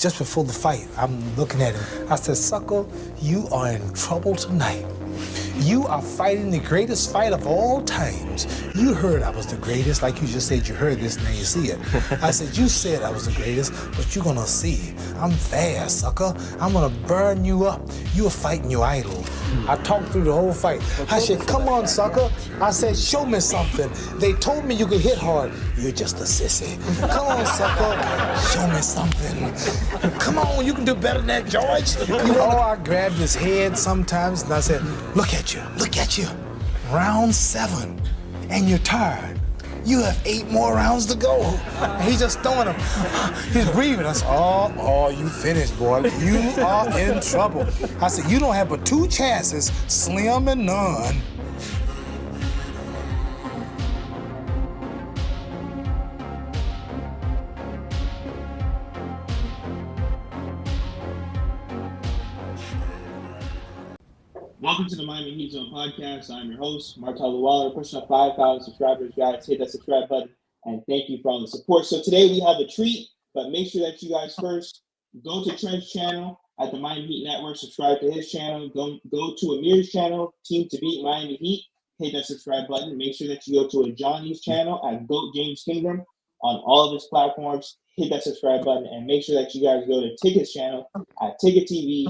just before the fight, I'm looking at him. I said, sucker, you are in trouble tonight. You are fighting the greatest fight of all times. You heard I was the greatest, like you just said you heard this, now you see it. I said, you said I was the greatest, but you're gonna see. I'm fast, sucker. I'm gonna burn you up. You are fighting your idol. I talked through the whole fight. I said, come on, sucker. I said, show me something. They told me you could hit hard. You're just a sissy. Come on, sucker. Show me something. Come on, you can do better than that, George. You know, I grabbed his head sometimes and I said, look at you. Round 7, and you're tired. You have 8 more rounds to go. And he's just throwing them. He's breathing. I said, oh, you finished, boy. You are in trouble. I said, you don't have but 2 chances, slim and none. Welcome to the Miami Heat Zone podcast. I'm your host, Martello Waller, pushing up 5,000 subscribers. Guys, hit that subscribe button, and thank you for all the support. So today we have a treat, but make sure that you guys first go to Trent's channel at the Miami Heat Network, subscribe to his channel, go to Amir's channel, Team to Beat Miami Heat, hit that subscribe button. Make sure that you go to Ajani's channel at GOAT James Kingdom on all of his platforms, hit that subscribe button, and make sure that you guys go to Ticket's channel at Ticket TV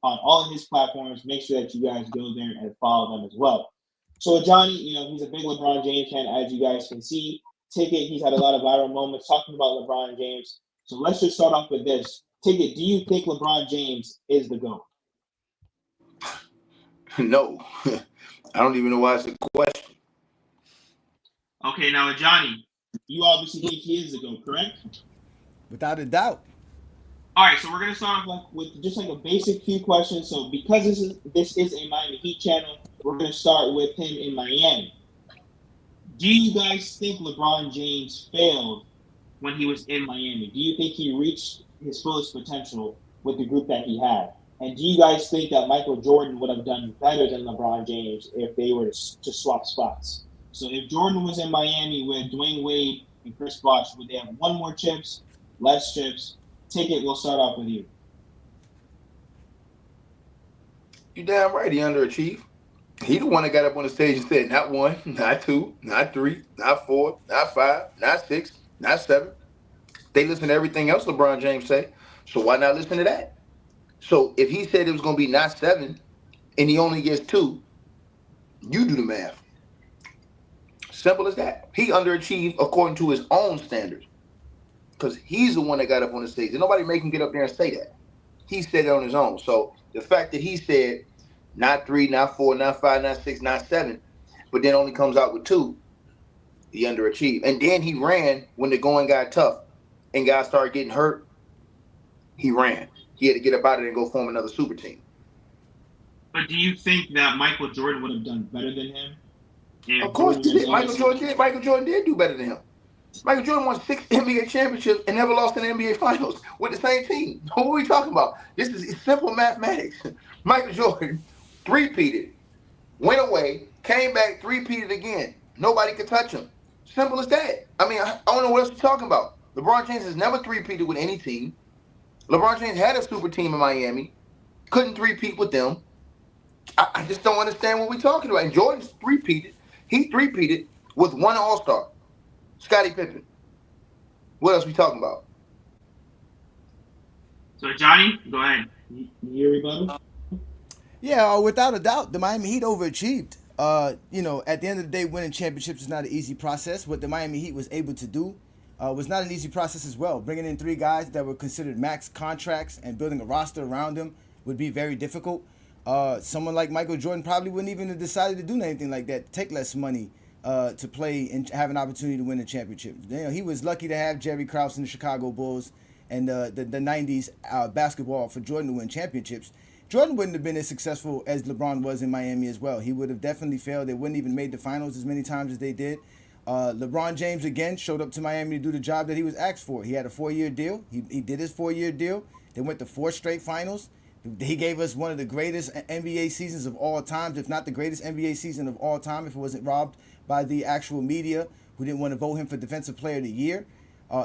on all of his platforms. Make sure that you guys go there and follow them as well. So Ajani, he's a big LeBron James fan, as you guys can see. Ticket, he's had a lot of viral moments talking about LeBron James. So let's just start off with this. Ticket, do you think LeBron James is the GOAT? No. I don't even know why it's a question. Okay, now Ajani, you obviously think he is the GOAT, correct? Without a doubt. All right, so we're going to start off with just like a basic few questions. So because this is a Miami Heat channel, we're going to start with him in Miami. Do you guys think LeBron James failed when he was in Miami? Do you think he reached his fullest potential with the group that he had? And do you guys think that Michael Jordan would have done better than LeBron James if they were to swap spots? So if Jordan was in Miami with Dwayne Wade and Chris Bosh, would they have 1 more chips, less chips? Ticket, we'll start off with you. You damn right he underachieved. He the one that got up on the stage and said, not 1, not 2, not 3, not 4, not 5, not 6, not 7. They listen to everything else LeBron James say, so why not listen to that? So if he said it was going to be not 7 and he only gets 2, you do the math. Simple as that. He underachieved according to his own standards. Because he's the one that got up on the stage. And nobody make him get up there and say that. He said it on his own. So the fact that he said not 3, not 4, not 5, not 6, not 7, but then only comes out with 2, he underachieved. And then he ran when the going got tough and guys started getting hurt. He ran. He had to get up out of there and go form another super team. But do you think that Michael Jordan would have done better than him? Of course he did. Michael Jordan did do better than him. Michael Jordan won 6 NBA championships and never lost in the NBA Finals with the same team. What are we talking about? This is simple mathematics. Michael Jordan three-peated, went away, came back, three-peated again. Nobody could touch him. Simple as that. I mean, I don't know what else you're talking about. LeBron James has never three-peated with any team. LeBron James had a super team in Miami. Couldn't three-peat with them. I just don't understand what we're talking about. And Jordan's three-peated. He three-peated with 1 All-Star. Scottie Pippen. What else we talking about? So, Johnny, go ahead. Your rebuttal? Yeah, without a doubt, the Miami Heat overachieved. At the end of the day, winning championships is not an easy process. What the Miami Heat was able to do was not an easy process as well. Bringing in 3 guys that were considered max contracts and building a roster around them would be very difficult. Someone like Michael Jordan probably wouldn't even have decided to do anything like that, take less money to play and have an opportunity to win a championship. He was lucky to have Jerry Krause and the Chicago Bulls and the 90s basketball for Jordan to win championships. Jordan wouldn't have been as successful as LeBron was in Miami as well. He would have definitely failed. They wouldn't even made the finals as many times as they did. LeBron James, again, showed up to Miami to do the job that he was asked for. He had a 4-year deal. He did his 4-year deal. They went to 4 straight finals. He gave us one of the greatest NBA seasons of all time, if not the greatest NBA season of all time, if it wasn't robbed by the actual media who didn't want to vote him for Defensive Player of the Year.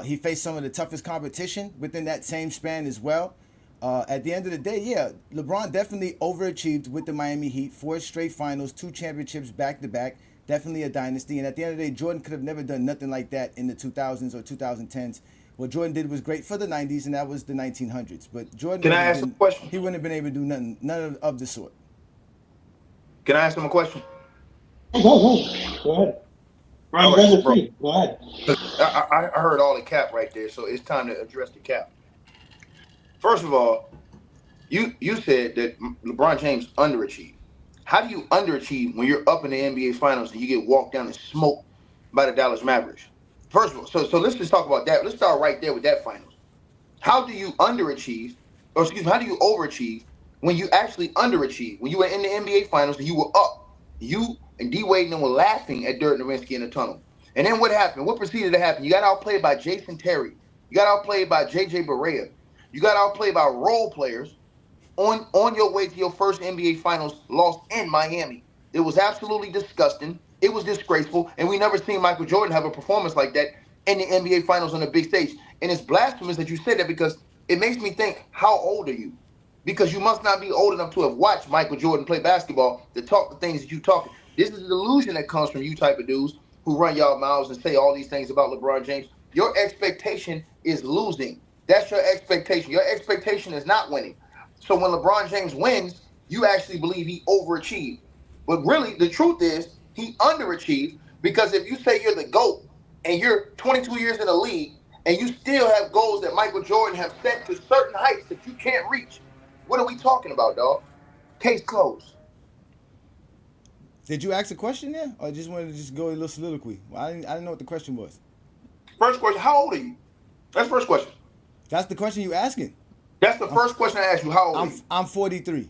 He faced some of the toughest competition within that same span as well. At the end of the day, yeah, LeBron definitely overachieved with the Miami Heat. 4 straight finals, 2 championships back to back. Definitely a dynasty. And at the end of the day, Jordan could have never done nothing like that in the 2000s or 2010s. What Jordan did was great for the 90s, and that was the 1900s. But Jordan, Can I ask a question? He wouldn't have been able to do none of the sort. Can I ask him a question? Go ahead. Brian, you guys are free. Go ahead. I heard all the cap right there, so it's time to address the cap. First of all, you said that LeBron James underachieved. How do you underachieve when you're up in the NBA Finals and you get walked down and smoked by the Dallas Mavericks? First of all, so let's just talk about that. Let's start right there with that finals. How do you underachieve, or excuse me, how do you overachieve when you actually underachieve? When you were in the NBA Finals and you were up, you and D Wade and them were laughing at Dirk Nowitzki in the tunnel. And then what happened? What proceeded to happen? You got outplayed by Jason Terry. You got outplayed by JJ Barea. You got outplayed by role players on your way to your first NBA Finals loss in Miami. It was absolutely disgusting. It was disgraceful, and we never seen Michael Jordan have a performance like that in the NBA Finals on a big stage. And it's blasphemous that you said that, because it makes me think, how old are you? Because you must not be old enough to have watched Michael Jordan play basketball to talk the things that you talk. This is the delusion that comes from you type of dudes who run y'all mouths and say all these things about LeBron James. Your expectation is losing. That's your expectation. Your expectation is not winning. So when LeBron James wins, you actually believe he overachieved. But really, the truth is he underachieved, because if you say you're the GOAT and you're 22 years in the league and you still have goals that Michael Jordan have set to certain heights that you can't reach, what are we talking about, dog? Case closed. Did you ask a question there, or just wanted to just go a little soliloquy? Well, I didn't know what the question was. First question, how old are you? That's the first question. That's the question you asking. That's the first question I asked you. How old are you? I'm 43.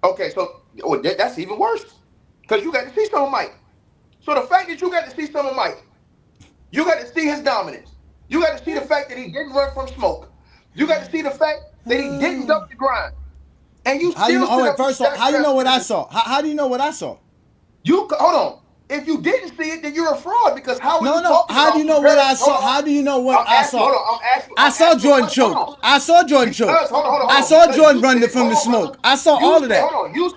Okay, so that's even worse, because you got to see some of Mike. So the fact that you got to see some of Mike, you got to see his dominance. You got to see the fact that he didn't run from smoke. You got to see the fact that he didn't duck the grind. And you How do you know? still Oh, wait, first off, how do you know what I saw? How do you know what I saw? You hold on. If you didn't see it, then you're a fraud, because how? No. How do you know what I saw? How do you know what I saw? Hold on. I'm asking. I saw Jordan choke. I saw Jordan choke. I saw Jordan run from the smoke. I saw all of that. Hold on. You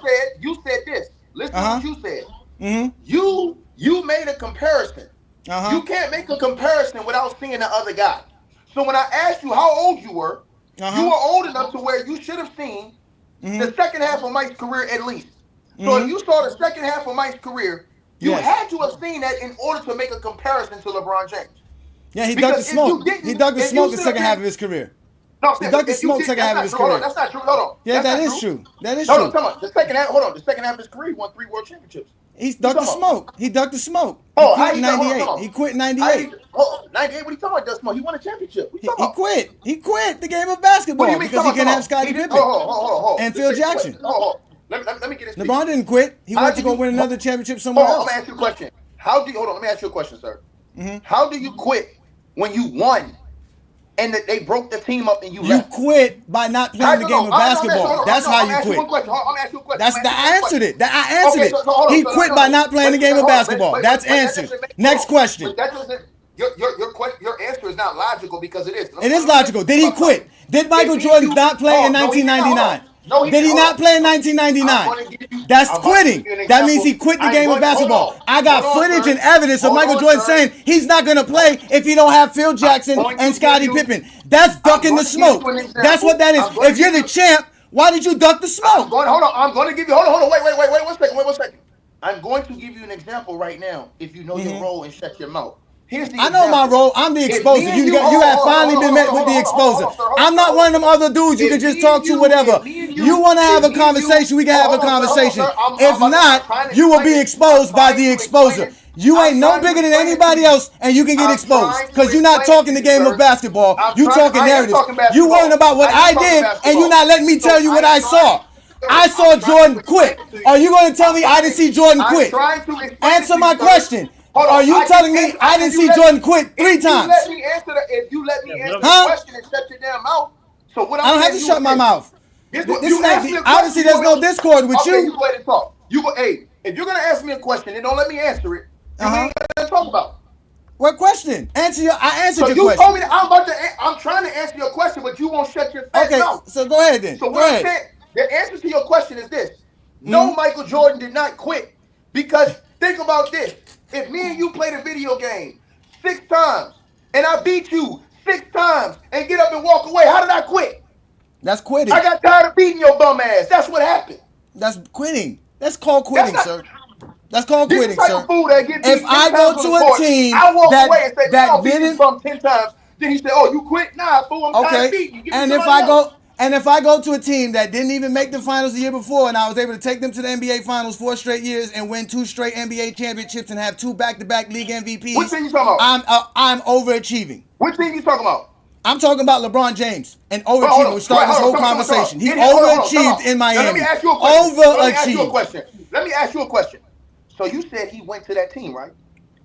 said this. Listen to what you said. Mm-hmm. You made a comparison. You can't make a comparison without seeing the other guy. So when I asked you how old you were old enough to where you should have seen the second half of Mike's career at least. So if you saw the second half of Mike's career, you had to have seen that in order to make a comparison to LeBron James. Yeah, he dug the smoke. He dug the smoke the second half of his career. No, he dug the smoke second half of his career. That's not true. Hold on. Yeah, that is true. That is true. true. Hold on, the second half. Hold on. The second half of his career, he won 3 world championships. He dug the smoke. He dug the smoke. Oh, he quit in 98. He quit in 98. 98. What are you talking about? Dug smoke. He won a championship. He quit. He quit the game of basketball because he couldn't have Scottie Pippen and Phil Jackson. Let me get this. LeBron didn't quit. He went to go win another championship somewhere else. Let me ask you a question. Let me ask you a question, sir. How do you quit when you won and they broke the team up and you left? You quit by not playing the game of basketball. That's how you quit. I'm asking you a question. That's the answer. I answered it. He quit by not playing the game of basketball. That's answered. Next question. That doesn't. Your answer is not logical, because it is. It is logical. Did he quit? Did Michael Jordan not play in 1999? Did he not play in 1999? That's quitting. That means he quit the game of basketball. I got footage and evidence of Michael Jordan saying he's not going to play if he don't have Phil Jackson and Scottie Pippen. That's ducking the smoke. That's what that is. If you're the champ, why did you duck the smoke? Hold on. I'm going to give you. Hold on. Wait. 1 second. I'm going to give you an example right now. If you know your role and shut your mouth. I know my role. I'm the exposer. You have finally been met with the exposer. I'm not one of them other dudes you can just talk to whatever. You want to have a conversation, we can have a conversation. If not, you will be exposed by the exposer. You ain't no bigger than anybody else, and you can get exposed because you're not talking the game of basketball. You talking narratives. You worrying about what I did, and you're not letting me tell you what I saw. I saw Jordan quit. Are you going to tell me I didn't see Jordan quit? Answer my question. Are you telling me I didn't see Jordan quit 3 times? If you let me answer the question and shut your damn mouth. So what I don't have to shut my mouth. Obviously, there's no discord with you. You go ahead and talk. Hey, if you're gonna ask me a question and don't let me answer it, then we ain't gonna talk about. What question? I answered your So you question. told me that I'm trying to answer your question, but you won't shut your fat Okay, mouth. so go ahead then. So Go what I'm ahead. saying, the answer to your question is this. No, Michael Jordan did not quit. Because think about this. If me and you played a video game 6 times and I beat you 6 times and get up and walk away, how did I quit? That's quitting. I got tired of beating your bum ass. That's what happened. That's quitting. That's called quitting, sir. That's called This quitting, is the type sir. of fool that get beat If 10 I times go on to the a court, team I walk that away and say, man, I'll beat this didn't, bum 10 times. Then he said, oh, you quit? Nah, fool, I'm tired of beating you. Give me and if somebody else. I go to a team that didn't even make the finals the year before, and I was able to take them to the NBA finals 4 straight years and win 2 straight NBA championships and have 2 back-to-back league MVPs, What team you talking about? I'm overachieving. What team you talking about? I'm talking about LeBron James and Hold overachieving. on. We start this whole conversation. He overachieved in Miami. Now, let me ask you a question. Overachieved. Let me ask you a question. So you said he went to that team, right?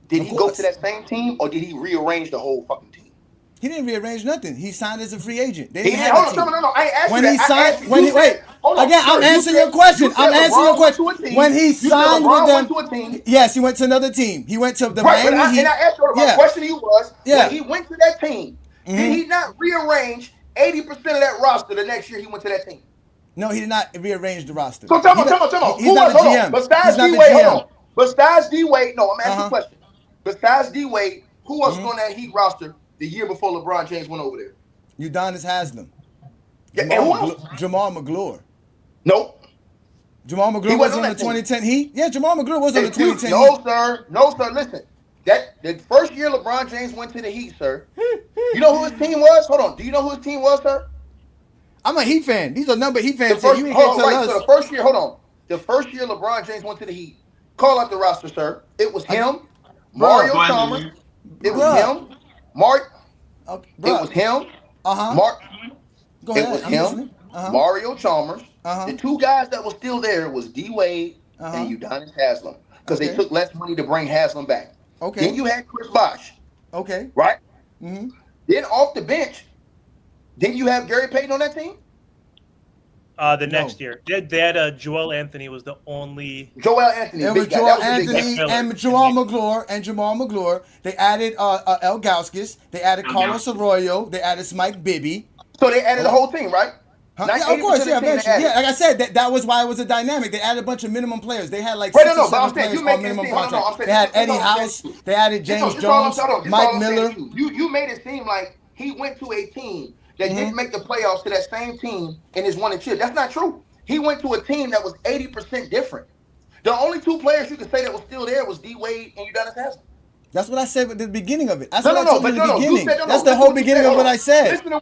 Did he go to that same team, or did he rearrange the whole fucking team? He didn't rearrange nothing. He signed as a free agent. They He didn't didn't. have a team. No. I ain't asked When you he that. signed, I'm answering your question. I'm answering your question. When he signed with them, went to a team. Yes, he went to another team. He went to the Right, Miami Heat. and I asked you, my question to you was, when he went to that team, did he not rearrange 80% of that roster the next year he went to that team? No, he did not rearrange the roster. So tell me. He's not the GM. Besides D-Wade, hold on. Besides D-Wade, no, I'm asking a question. Besides D-Wade, who else was on that Heat roster the year before LeBron James went over there? Udonis Haslam. Yeah, and who else? Jamal McGlure. Nope. Jamal McGlure was on the 2010 Heat? Yeah, Jamal McGlure was on the 2010 Heat. No, sir. Listen. The first year LeBron James went to the Heat, sir. You know who his team was? Hold on. Do you know who his team was, sir? I'm a Heat fan. These are number Heat fans. So the first year, hold on. The first year LeBron James went to the Heat. Call out the roster, sir. It was him, Mario Chalmers. It was him, Mark. It was him, Mark. Go ahead. It was him, Mario Chalmers. The 2 guys that were still there was D-Wade and Udonis Haslam, because they took less money to bring Haslam back. Okay. Then you had Chris Bosh. Okay. Right? Mm-hmm. Then off the bench, didn't you have Gary Payton on that team? Next year. They had Joel Anthony was the only. Joel Anthony. It was Joel Anthony and Jamal McGlure. They added El Gauskas. They added Carlos Arroyo. They added Mike Bibby. So they added the whole team, right? Yeah, of course, yeah, eventually. Yeah, like I said, that was why it was a dynamic. They added a bunch of minimum players. They had like 6 or 7 players on minimum contract. They had Eddie House. They added James Jones, Mike Miller. You made it seem like he went to a team that didn't make the playoffs to that same team and is won a chip. That's not true. He went to a team that was 80% different. The only 2 players you could say that was still there was D-Wade and Udonis Haslam. That's what I said at the beginning of it. That's what I told you in the beginning. That's the whole beginning of what I said. Listen to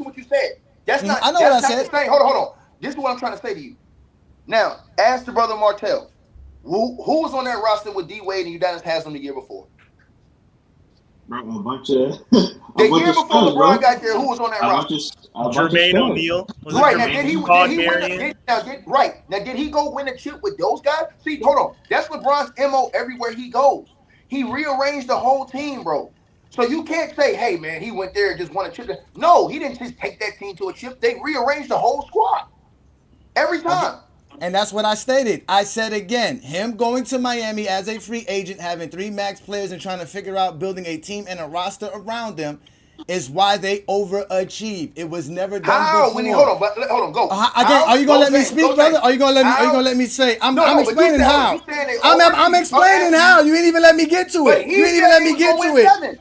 what you said. That's not. I know what I said. Hold on. This is what I'm trying to say to you. Now, ask the brother Martell. Who was on that roster with D-Wade and Udonis Haslam the year before? Bro, a bunch of. The year before LeBron got there, who was on that roster? Jermaine O'Neal. Right now, did he go win a chip with those guys? See, hold on. That's LeBron's MO everywhere he goes. He rearranged the whole team, bro. So you can't say, hey, man, he went there and just won a chip. No, he didn't just take that team to a chip. They rearranged the whole squad every time. Okay. And that's what I stated. I said again, him going to Miami as a free agent, having 3 max players and trying to figure out building a team and a roster around them is why they overachieved. It was never done before. Hold on, go. Again, are you gonna let me speak, brother? Are you gonna let me say? I'm explaining how. I'm explaining how. You ain't even let me get to it. You ain't even let me get to it.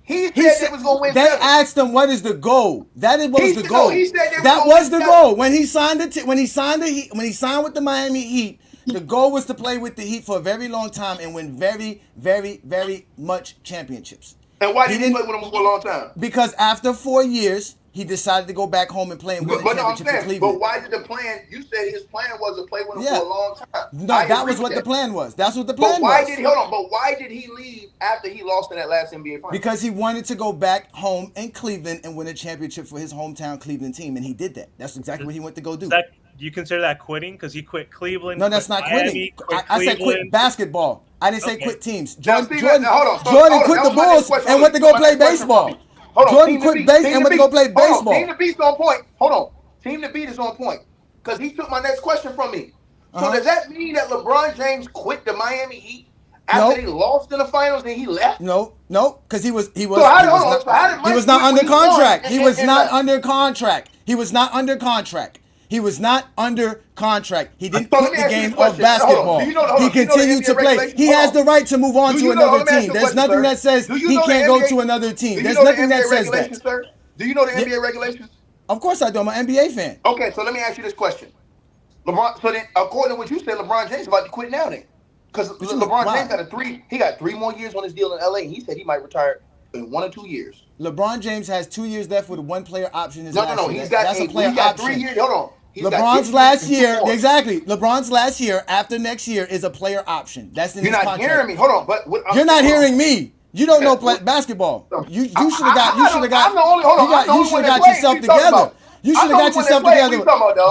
He said they was going to win 7. They asked him, "What is the goal?" That was the goal. He said that was the goal when he signed when he signed with the Miami Heat. The goal was to play with the Heat for a very long time and win very, very, very much championships. And why did he play with them for a long time? Because after 4 years, he decided to go back home and play and win a championship for Cleveland. But why did the plan? You said his plan was to play with him for a long time. No, that was what the plan was. That's what the plan was. But why did he leave after he lost in that last NBA final? Because he wanted to go back home in Cleveland and win a championship for his hometown Cleveland team, and he did that. That's exactly what he went to go do. Do you consider that quitting? Because he quit Cleveland. No, that's not Miami, quitting. I said quit basketball. I didn't say quit teams. Jordan quit the Bulls and went to go play baseball. Jordan quit baseball and went to go play baseball. Team to beat's on point. Hold on. Team to beat is on point. Because he took my next question from me. So does that mean that LeBron James quit the Miami Heat After they lost in the finals and he left? No, because he was not under contract. He was not under contract. He was not under contract. He was not under contract. He didn't quit the game of basketball. He continued to play. He has the right to move on to another team. There's nothing that says he can't go to another team. There's nothing that says that. Do you know the NBA regulations? Of course I do. I'm an NBA fan. Okay, so let me ask you this question. LeBron, so then, according to what you said, LeBron James is about to quit now then. Because LeBron James got 3 more years on his deal in LA, and he said he might retire in 1 or 2 years. LeBron James has 2 years left with a 1-player option. No. He's got 3 years. Hold on. LeBron's last year, exactly. LeBron's last year after next year is a player option. That's in his contract. You're not hearing me. Hold on, you're not hearing me. You don't know basketball. You should have got. You should have got yourself together. You should have got yourself together.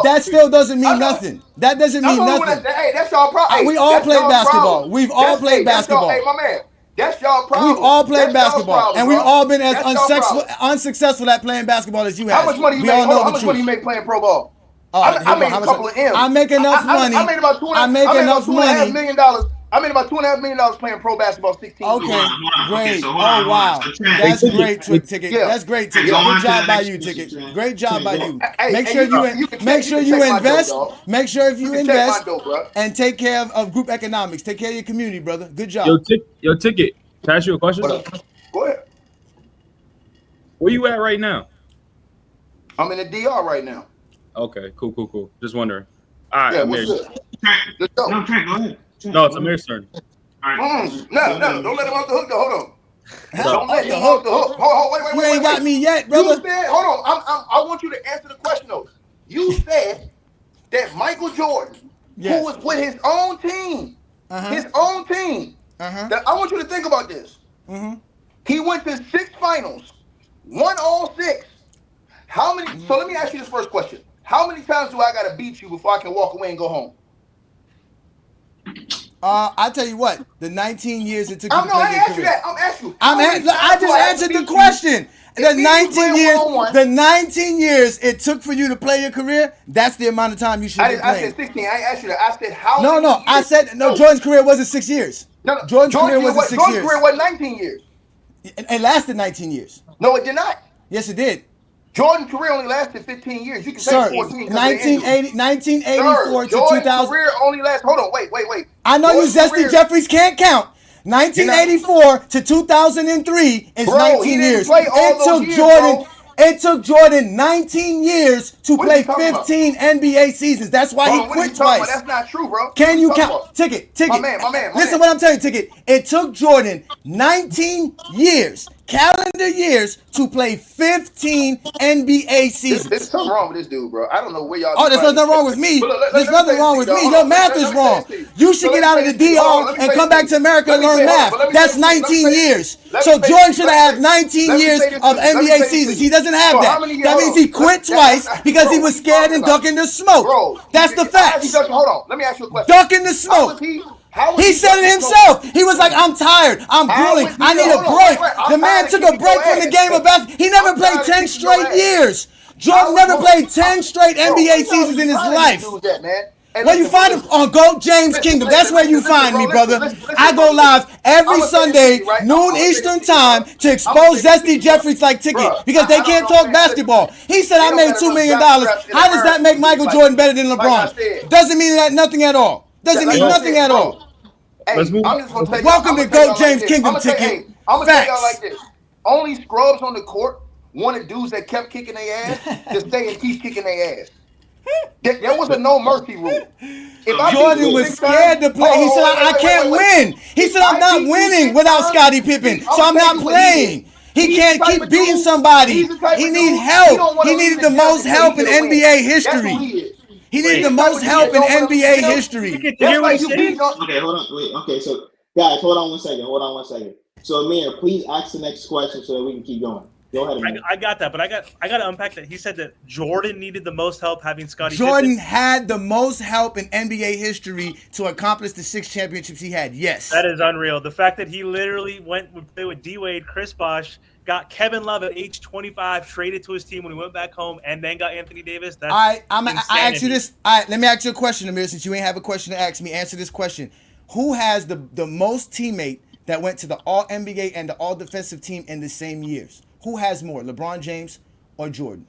That still doesn't mean nothing. That doesn't mean nothing. Hey, that's y'all problem. We all played basketball. We've all played basketball. Hey, my man. That's y'all problem. We've all played basketball, and we've all been as unsuccessful at playing basketball as you have. How much money you make? How much money you make playing pro ball? I made a couple of M's. I make enough money. I made about $2.5 million. I made about $2.5 million playing pro basketball 16 years. Okay, great. Wow. That's great, Ticket. That's great, Ticket. Good job by you, Ticket. Great job by you. Make sure you invest. Make sure if you invest and take care of group economics. Take care of your community, brother. Good job. Yo, Ticket. Can I ask you a question? Go ahead. Where you at right now? I'm in the DR right now. Okay, cool. Just wondering. All right, Amir. Let's go. No, Trent, go ahead. No, it's Amir's turn. All right. No, don't let him off the hook, though. Hold on. Don't let him off the hook. Wait. You ain't got me yet, brother. You said, hold on. I want you to answer the question, though. You said that Michael Jordan, who was with his own team, that I want you to think about this. He went to 6 finals, won all 6. How many? So let me ask you this first question. How many times do I got to beat you before I can walk away and go home? I tell you what, the 19 years it took you to play your career. I'm asking you. I just answered the question. The 19 years it took for you to play your career, that's the amount of time you should be playing. I said 16. I asked you that. I said how many years? I said, Jordan's career wasn't 6 years. No. Jordan's career wasn't 6 years. Jordan's career was 19 years. It lasted 19 years. No, it did not. Yes, it did. Jordan's career only lasted 15 years. You can say 14. 1984 to 2000. Jordan's career only lasted. Hold on, wait. I know Jordan's you Zesty Jeffries can't count. 1984 to 2003 is 19 years. It took Jordan 19 years to play 15 NBA seasons. That's why he quit twice. That's not true, bro. Can you count? Ticket. My man. Listen what I'm telling you, Ticket. It took Jordan 19 years, calendar years, to play 15 NBA seasons. There's something wrong with this dude, bro. I don't know where y'all. Oh, there's nothing wrong with me. There's nothing wrong with me. Your math is wrong. You should get out of the DR and come back to America and learn math. That's 19 years. So Jordan should have had 19 years of NBA seasons. He doesn't have that. That means he quit twice because he was scared and ducking the smoke. That's the facts. Hold on. Let me ask you a question. Ducking the smoke. He said it himself. He was like, I'm tired. I'm grueling. I need a break. The man took a break from the game of basketball. He never played 10 straight years. Jordan never played 10 straight NBA seasons in his life. Where you find him? On GOAT James Kingdom. That's where you find me, brother. I go live every Sunday, noon Eastern time, to expose Zesty Jeffries like Ticket because they can't talk basketball. He said I made $2 million. How does that make Michael Jordan better than LeBron? Doesn't mean that nothing at all. Doesn't mean nothing at all. Let's move. Welcome to GOAT James Kingdom, Ticket. I'm gonna tell y'all like this. Only scrubs on the court wanted dudes that kept kicking their ass to stay and keep kicking their ass. There was a no mercy rule. Jordan was scared to play. He said, I can't win. He said, I'm not winning without Scottie Pippen, so I'm not playing. He can't keep beating somebody. He needs help. He needed the most help in NBA history. He needed the most help in NBA history. Okay, hold on. Wait, okay, so guys, hold on one second. So Amir, please ask the next question so that we can keep going. Go ahead, Amir. I got that, but I got to unpack that. He said that Jordan needed the most help having Scottie Jordan Pippen. had the most help in NBA history to accomplish the 6 championships he had. Yes. That is unreal. The fact that he literally went to play with D-Wade, Chris Bosh, got Kevin Love at age 25, traded to his team when he went back home, and then got Anthony Davis. That's I ask you this. All right, let me ask you a question, Amir, since you ain't have a question to ask me. Answer this question. Who has the most teammate that went to the All-NBA and the All-Defensive team in the same years? Who has more, LeBron James or Jordan?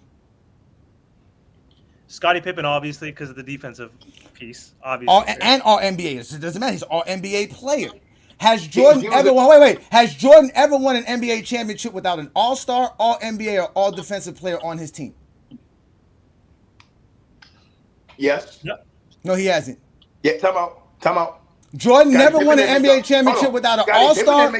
Scottie Pippen, obviously, because of the defensive piece. Obviously, And All-NBA. It doesn't matter. He's an All-NBA player. Has Jordan ever won? Has Jordan ever won an NBA championship without an All-Star, All-NBA, or All-Defensive player on his team? Yes. No, he hasn't. Yeah, time out. Jordan never won an NBA championship without an All-Star.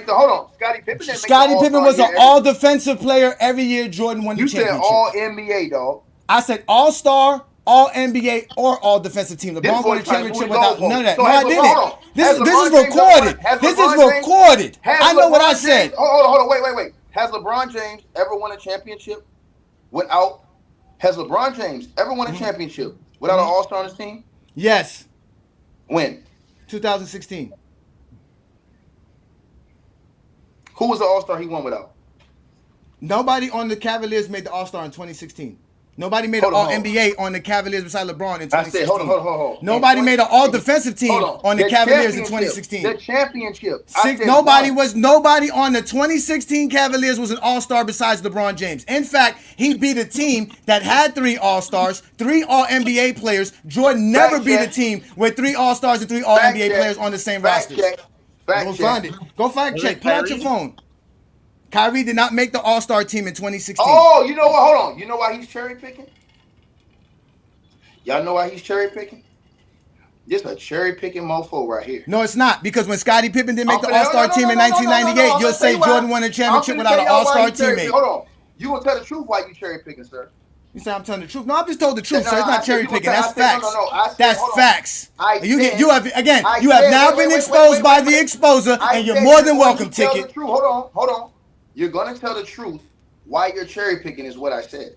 Scottie Pippen Scottie Pippen was an All-Defensive player every year Jordan won the championship. You said All-NBA, dog. I said All-Star, All-NBA, or All-Defensive team. LeBron won the championship without none of that. No, I didn't. This is recorded. This is recorded. I know what I said. Hold on. Wait. Has LeBron James ever won a championship without? Has LeBron James ever won a championship without an All-Star on his team? Yes. When? 2016. Who was the All-Star he won without? Nobody on the Cavaliers made the All-Star in 2016. Nobody made an All-NBA on the Cavaliers beside LeBron in 2016. I said, hold on. Nobody made an All-Defensive team on the Cavaliers in 2016. The championship. Nobody on the 2016 Cavaliers was an All-Star besides LeBron James. In fact, he beat a team that had 3 All-Stars, 3 All-NBA players. Jordan never beat a team with 3 All-Stars and 3 All-NBA players on the same roster. Go find it. Go fact check. Pull out your phone. Kyrie did not make the All-Star team in 2016. Oh, you know what? Hold on. You know why he's cherry picking? Y'all know why he's cherry picking? This a cherry picking mofo right here. No, it's not. Because when Scottie Pippen didn't make the All-Star team in 1998, you'll say Jordan won a championship without an All-Star teammate. Hold on. You will tell the truth why you cherry picking, sir. You say I'm telling the truth. No, I'm just told the truth, sir. It's not cherry picking. That's facts. That's facts. You have now been exposed by the exposer, and you're more than welcome, Ticket. Hold on. You're going to tell the truth why you're cherry picking is what I said.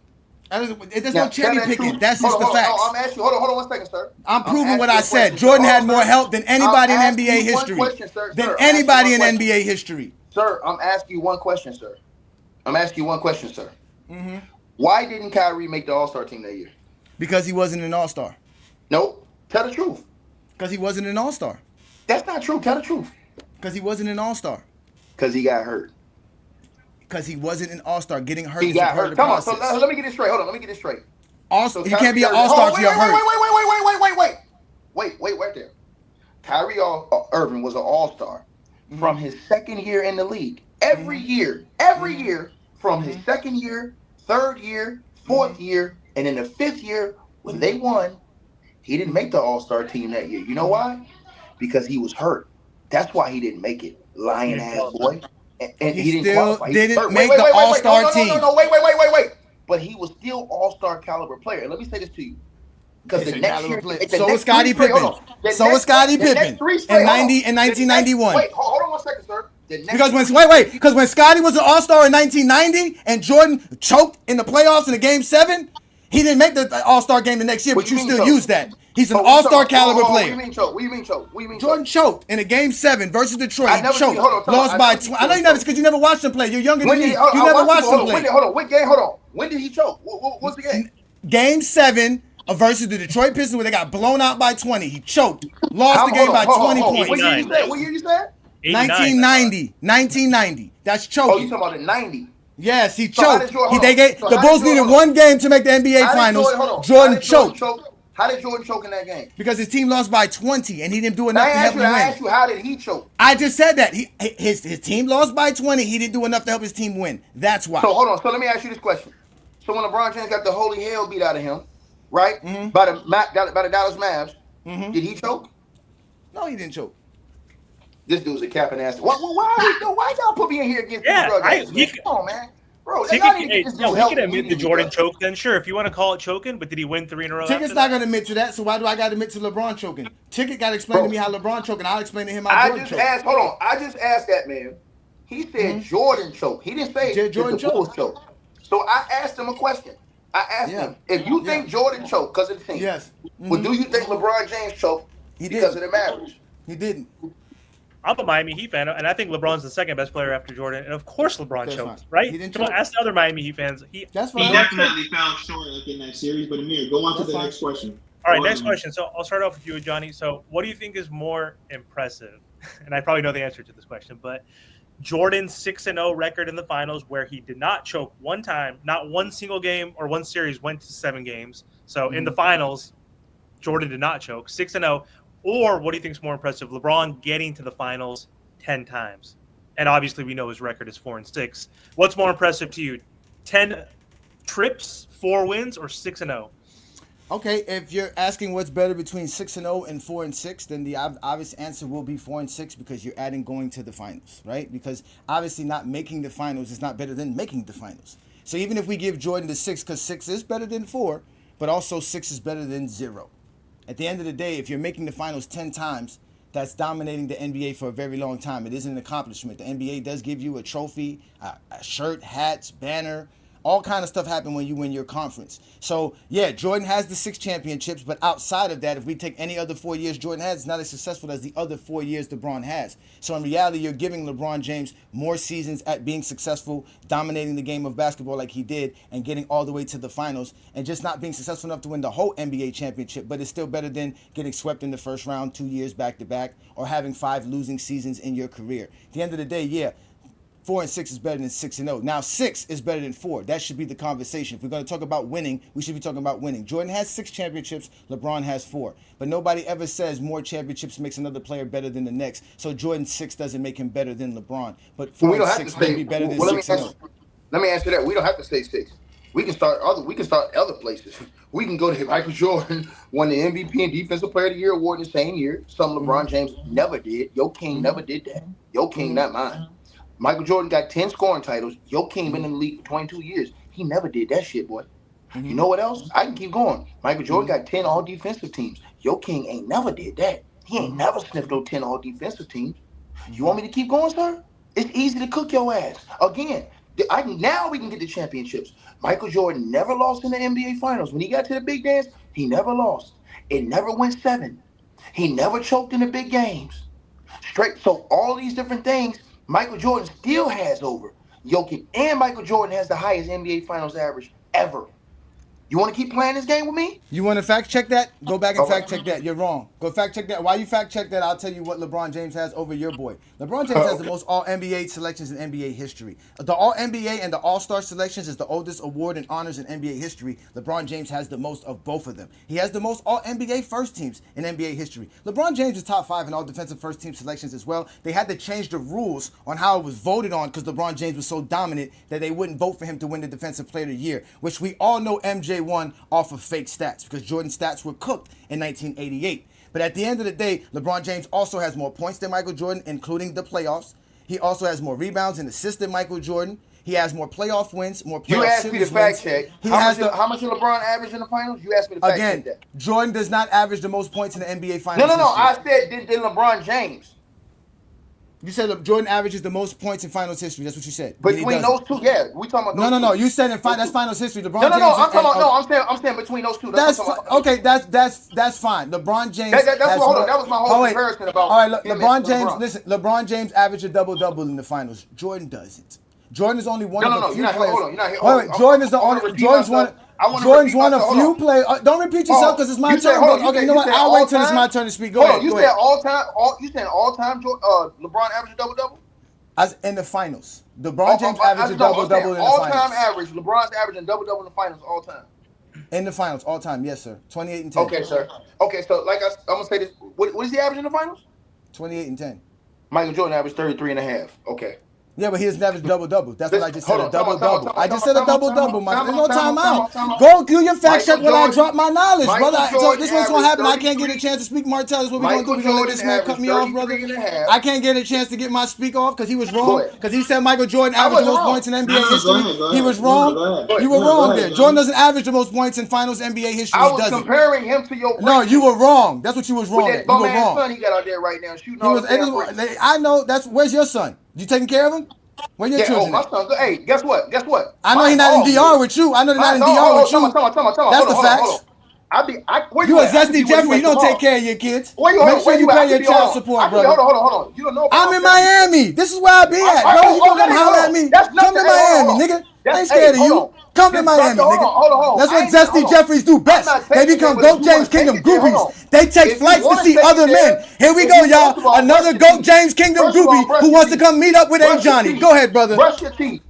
There's no cherry picking. That's just the facts. I'm asking you. Hold on 1 second, sir. I'm proving what I said. Jordan had more help than anybody in NBA history. Than anybody in NBA history. Sir, I'm asking you one question, sir. Mm-hmm. Why didn't Kyrie make the All-Star team that year? Because he wasn't an All-Star. Nope. Tell the truth. Because he wasn't an All-Star. That's not true. Tell the truth. Because he wasn't an All-Star. Because he got hurt. Because he wasn't an All-Star. Getting hurt is a part of the process. So let me get this straight. Hold on. Let me get this straight. You can't be an All-Star if you're hurt. Wait right there. Kyrie Irving was an All-Star from his second year in the league. Every year, from his second year, third year, fourth year, and in the 5th year, when they won, he didn't make the All-Star team that year. You know why? Because he was hurt. That's why he didn't make it. Lion ass boy. And he didn't qualify. Didn't make the All-Star team. No, wait. But he was still All-Star caliber player. And let me say this to you. Because the next year, so was Scottie Pippen. So was Scottie Pippen in 1991. Wait, hold on 1 second, sir. Because when Scottie was an All-Star in 1990 and Jordan choked in the playoffs in the Game 7, he didn't make the All-Star game the next year, but you still use that. He's an All-Star caliber player. What do you mean choke? Jordan choked in a Game 7 versus Detroit. He choked. Lost by 20. I know you never, because you never watched him play. You're younger than me. You never watched him play. Hold on. What game? Hold on. When did he choke? What's the game? Game 7 versus the Detroit Pistons, where they got blown out by 20. He choked. Lost the game by 20 points. What year you said? 1990. That's choking. Oh, you talking about the 90? Yes, he choked. The Bulls needed one game to make the NBA Finals. Jordan choked. How did Jordan choke in that game? Because his team lost by 20, and he didn't do enough to help him win. I asked you, how did he choke? I just said that. His team lost by 20. He didn't do enough to help his team win. That's why. So hold on. So let me ask you this question. So when LeBron James got the holy hell beat out of him, right, by the Dallas Mavs, did he choke? No, he didn't choke. This dude's a cap and ass. Why y'all put me in here against these drug addicts? Come on, man. Bro, he can admit the Jordan choke then, sure, if you want to call it choking, but did he win 3 in a row? Ticket's not going to admit to that, so why do I got to admit to LeBron choking? Ticket got to explain to me how LeBron choking. I'll explain to him how Jordan choked. I just asked that man. He said Jordan choked. He didn't say Jordan choke. So I asked him a question. I asked him, if you think Jordan choked because of the team, yes. Well, do you think LeBron James choked because of the marriage? He didn't. I'm a Miami Heat fan, and I think LeBron's the second best player after Jordan. And of course, LeBron choked, right? Come on, ask the other Miami Heat fans. He definitely fell short in that series. But Amir, go on to the next question. All right, next question. So I'll start off with you, Johnny. So what do you think is more impressive? And I probably know the answer to this question, but Jordan's 6-0 record in the finals where he did not choke one time, not one single game or one series went to 7 games. So in the finals, Jordan did not choke, 6-0. Or what do you think is more impressive? LeBron getting to the finals 10 times. And obviously we know his record is 4-6. What's more impressive to you? 10 trips, 4 wins, or 6-0? Okay, if you're asking what's better between 6-0 and 4-6, then the obvious answer will be 4-6 because you're adding going to the finals, right? Because obviously not making the finals is not better than making the finals. So even if we give Jordan the 6, because 6 is better than 4, but also 6 is better than 0. At the end of the day, if you're making the finals 10 times, that's dominating the NBA for a very long time. It is an accomplishment. The NBA does give you a trophy, a shirt, hats, banner. All kind of stuff happen when you win your conference. So, yeah, Jordan has the 6 championships, but outside of that, if we take any other 4 years Jordan has, it's not as successful as the other 4 years LeBron has. So, in reality, you're giving LeBron James more seasons at being successful, dominating the game of basketball like he did, and getting all the way to the finals, and just not being successful enough to win the whole NBA championship, but it's still better than getting swept in the first round 2 years back-to-back or having 5 losing seasons in your career. At the end of the day, yeah, 4-6 is better than 6-0. Now 6 is better than 4. That should be the conversation. If we're going to talk about winning, we should be talking about winning. Jordan has 6 championships. LeBron has 4. But nobody ever says more championships makes another player better than the next. So Jordan 6 doesn't make him better than LeBron. But 4-6 would be better than 6-0. Let me answer that. We don't have to say 6. We can start other places. We can go to Michael Jordan won the MVP and Defensive Player of the Year award in the same year. Something LeBron James never did. Your king never did that. Your king, not mine. Michael Jordan got 10 scoring titles. Your king been in the league for 22 years. He never did that shit, boy. You know what else? I can keep going. Michael Jordan got 10 all-defensive teams. Your king ain't never did that. He ain't never sniffed no 10 all-defensive teams. You want me to keep going, sir? It's easy to cook your ass. Again, now we can get the championships. Michael Jordan never lost in the NBA Finals. When he got to the big dance, he never lost. It never went 7. He never choked in the big games. Straight. So all these different things, Michael Jordan still has over Jokic, and Michael Jordan has the highest NBA Finals average ever. You want to keep playing this game with me? You want to fact check that? Go back and fact check that. You're wrong. Go fact check that. While you fact check that, I'll tell you what LeBron James has over your boy. LeBron James has the most All-NBA selections in NBA history. The All-NBA and the All-Star selections is the oldest award and honors in NBA history. LeBron James has the most of both of them. He has the most All-NBA first teams in NBA history. LeBron James is top 5 in all defensive first team selections as well. They had to change the rules on how it was voted on because LeBron James was so dominant that they wouldn't vote for him to win the Defensive Player of the Year, which we all know MJ won off of fake stats because Jordan's stats were cooked in 1988. But at the end of the day, LeBron James also has more points than Michael Jordan, including the playoffs. He also has more rebounds and assists than Michael Jordan. He has more playoff wins, more playoff You asked me to fact check. How much did LeBron average in the finals? You asked me to fact check that. Jordan does not average the most points in the NBA Finals. No. I said did LeBron James. You said Jordan averages the most points in finals history. That's what you said. Between those two, yeah. We talking about those No. You said that's finals history. LeBron No. James. I'm saying between those two. That's okay. That's fine. LeBron James. That was my whole comparison about. All right, LeBron James. Listen, LeBron James averaged a double-double in the finals. Jordan doesn't. Jordan is only one of the few players. Hold on. Wait, Jordan is the only. Jordan's one of few players. Don't repeat yourself because it's my turn. Okay, you know what? I'll wait till it's my turn to speak. Go ahead. You said all time. You said all time. LeBron averaged a double-double. As in the finals, LeBron James averaged a double-double in the finals. All-time average. LeBron's averaging double-double in the finals all time. In the finals, all time, yes, sir. 28 and 10. Okay, sir. Okay, so like I'm gonna say this. What is he averaging in the finals? 28 and 10. Michael Jordan averaged 33.5. Okay. Yeah, but he doesn't average double-double. That's what I just said, a double-double. I just said a double-double, man. There's no time out. Go do your fact check while I drop my knowledge, brother. So this is what's going to happen. I can't get a chance to speak. Martell, this is what we're going to do. We're going to let this man cut me off, brother. I can't get a chance to get my speak off because he was wrong. Because he said Michael Jordan averaged the most points in NBA history. He was wrong. You were wrong there. Jordan doesn't average the most points in finals NBA history. I was comparing him to your. No, you were wrong. That's what you was wrong at. You were wrong. Son he got out there right now shooting all the I know. Where's your son? You taking care of him? Where your children? My son. Hey, guess what? I know he's not in DR with you. I know they're not in DR with you. That's the facts. You a Zesty Jeffrey. You don't take care of your kids. Make sure you pay your child support, brother. Hold on. You don't know. I'm in Miami. This is where I be at, bro. You gonna come holler at me? Come to Miami, nigga. I ain't scared of you. Come to Miami, nigga. Hold on. That's what Zesty Jeffries do best. They become GOAT James Kingdom groupies. They take flights to see other men. Here we go, y'all. Another GOAT James Kingdom groupie who wants to come meet up with Ajani. Go ahead, brother. Brush your teeth.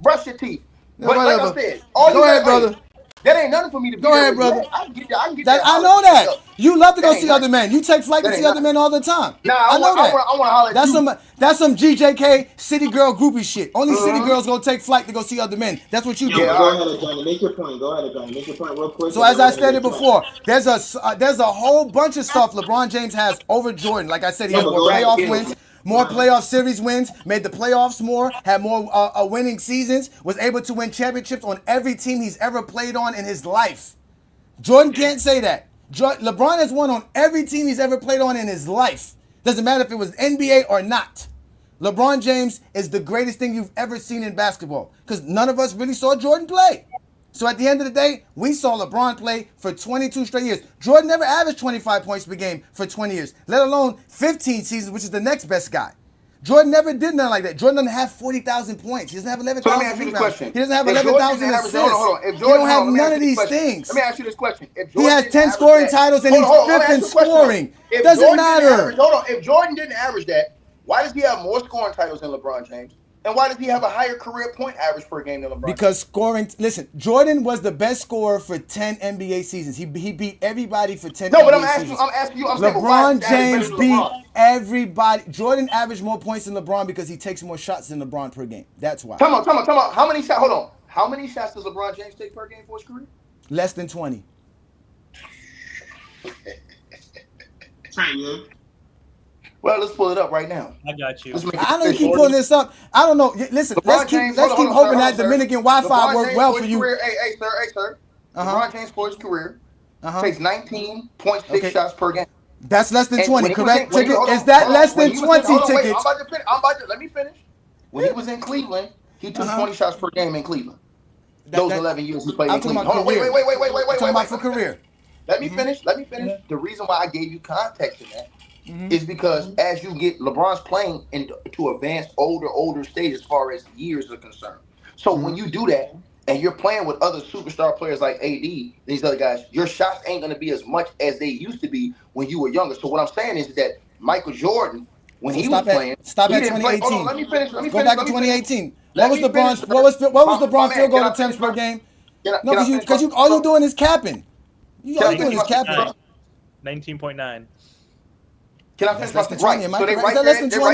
But like I said, go ahead, brother. That ain't nothing for me to be. Go ahead, brother. I can get that. I know that. You love to go see other men. You take flight to see other men all the time. Nah, I know that. I want to holler at you. That's some GJK city girl groupie shit. Only city girls go take flight to go see other men. That's what you do. Go ahead, Johnny. Make your point. Go ahead, Johnny. Make your point real quick. So as I stated before, there's a whole bunch of stuff LeBron James has over Jordan. Like I said, he has more playoff wins. More playoff series wins, made the playoffs more, had more winning seasons, was able to win championships on every team he's ever played on in his life. Jordan can't say that. LeBron has won on every team he's ever played on in his life. Doesn't matter if it was NBA or not. LeBron James is the greatest thing you've ever seen in basketball because none of us really saw Jordan play. So at the end of the day, we saw LeBron play for 22 straight years. Jordan never averaged 25 points per game for 20 years, let alone 15 seasons, which is the next best guy. Jordan never did nothing like that. Jordan doesn't have 40,000 points. He doesn't have 11,000 rebounds. He doesn't have 11,000 assists. He don't have none of these things. Let me ask you this question. He has 10 scoring titles and he's fifth in scoring. Doesn't matter. If Jordan didn't average that, why does he have more scoring titles than LeBron James? And why does he have a higher career point average per game than LeBron? Because scoring. Listen, Jordan was the best scorer for 10 NBA seasons. He beat everybody for 10 NBA seasons. No, but I'm asking you. LeBron James beat everybody. Jordan averaged more points than LeBron because he takes more shots than LeBron per game. That's why. Come on. How many shots? Hold on. How many shots does LeBron James take per game for his career? Less than 20. Well, let's pull it up right now. I got you. I don't keep pulling this up. I don't know. Listen, let's keep hoping that Dominican Wi-Fi works well for you. Hey, sir. LeBron James for his career takes 19.6 shots per game. That's less than 20, correct? Is that less than 20 tickets? Let me finish. When he was in Cleveland, he took 20 shots per game in Cleveland. Those 11 years he played in Cleveland. Wait. I'm talking about for career. Let me finish. The reason why I gave you context in that is because as you get LeBron's playing into advanced older stage as far as years are concerned. So when you do that and you're playing with other superstar players like AD, these other guys, your shots ain't going to be as much as they used to be when you were younger. So what I'm saying is that Michael Jordan, when he was playing, stop at 2018. Hold on, let me finish. Go back to 2018. What was LeBron's field goal attempts per game? No, because all you're doing is capping. All you're doing is capping. 19.9. Can I finish my right? So they right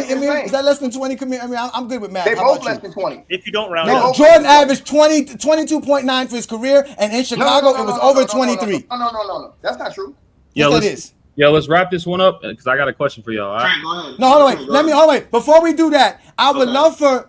there. Is that less than 20? I mean, I'm good with math. They both less than 20. If you don't round no, Jordan averaged 22.9 for his career, and in Chicago it was over 23. No. That's not true. Yes, that is. Yeah, let's wrap this one up because I got a question for y'all. All right? No, hold on, wait. Before we do that, I would love for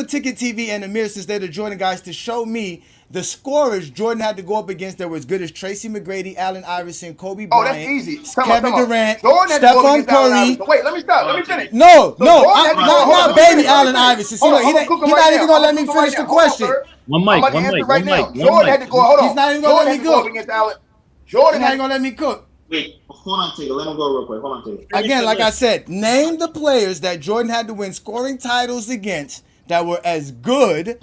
Ticket TV and Amir, since they're the Jordan guys, to show me the scorers Jordan had to go up against that were as good as Tracy McGrady, Allen Iverson, Kobe Bryant, that's easy. Kevin Durant, Stephen Curry. Wait, let me stop. Let me finish. No, not baby Allen Iverson. See, look, he's not even gonna let me finish the question. One mic. Jordan had to go. Hold on. He's not even gonna let me cook. Jordan ain't gonna let me cook. Wait, hold on, Tigger. Let him go real quick. Hold on, Tigger. Again, like I said, name the players that Jordan had to win scoring titles against that were as good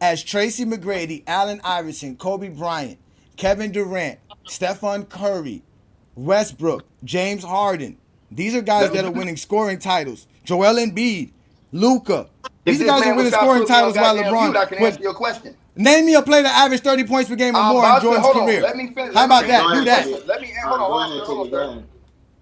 as Tracy McGrady, Allen Iverson, Kobe Bryant, Kevin Durant, Stephen Curry, Westbrook, James Harden. These are guys that are winning scoring titles. Joel Embiid, Luka. These are guys are winning scoring titles while LeBron. I can answer your question. Name me a player that averaged 30 points per game or more in Jordan's career. Let me finish. How about that? Do that. Let me hold on.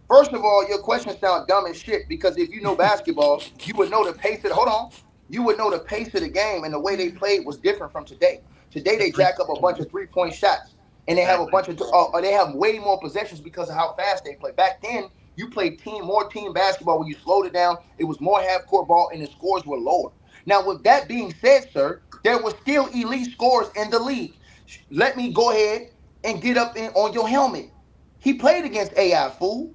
First of all, your question sounds dumb as shit because if you know basketball, you would know the pace of you would know the pace of the game and the way they played was different from today. Today they jack up a bunch of 3-point shots and they have a bunch of they have way more possessions because of how fast they play. Back then, you played more team basketball when you slowed it down. It was more half-court ball and the scores were lower. Now, with that being said, sir, there were still elite scorers in the league. Let me go ahead and get up on your helmet. He played against AI, fool.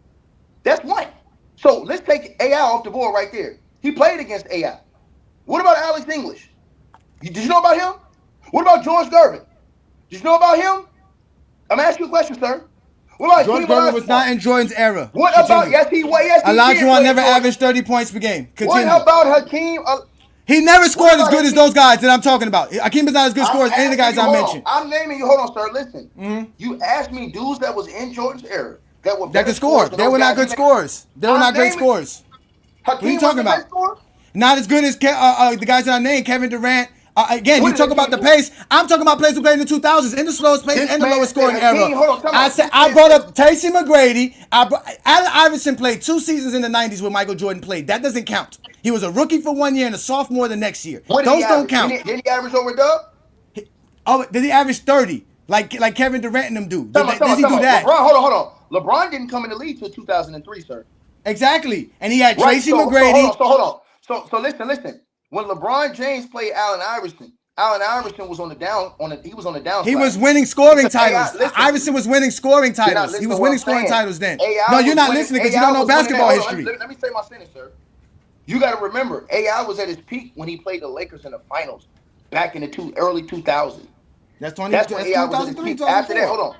That's one. So let's take AI off the board right there. He played against AI. What about Alex English? Did you know about him? What about George Gervin? Did you know about him? I'm asking you a question, sir. What about George Gervin was not in Jordan's era. What about yes he was? Yes, Olajuwon never averaged 30 points per game. Continue. What about Hakeem? He never scored as good as those guys that I'm talking about. Hakeem is not as good scorer as any of the guys I mentioned. I'm naming you. Hold on, sir. Listen. Mm-hmm. You asked me dudes that was in Jordan's era that could score. They were not good scorers. They were not great scorers. What are you talking about? Not as good as the guys that I named, Kevin Durant. Again, you talk about the pace. I'm talking about players who played in the 2000s, in the slowest pace and the lowest scoring era. I brought up Tracy McGrady. Allen Iverson played 2 seasons in the 90s where Michael Jordan played. That doesn't count. He was a rookie for 1 year and a sophomore the next year. Those don't count. Did he average over Dub? Did he average 30 like Kevin Durant and them do? Did he do that? LeBron, hold on. LeBron didn't come in the league till 2003, sir. Exactly. And he had Tracy McGrady. Hold on. So listen. When LeBron James played Allen Iverson was on the down. He was on the down. He was winning scoring titles. Iverson was winning scoring titles. He was winning scoring titles then. No, you're not listening because you don't know basketball history. Let me say my sentence, sir. You got to remember, AI was at his peak when he played the Lakers in the finals back in the early 2000s. That's when AI was at his peak. After that, hold on.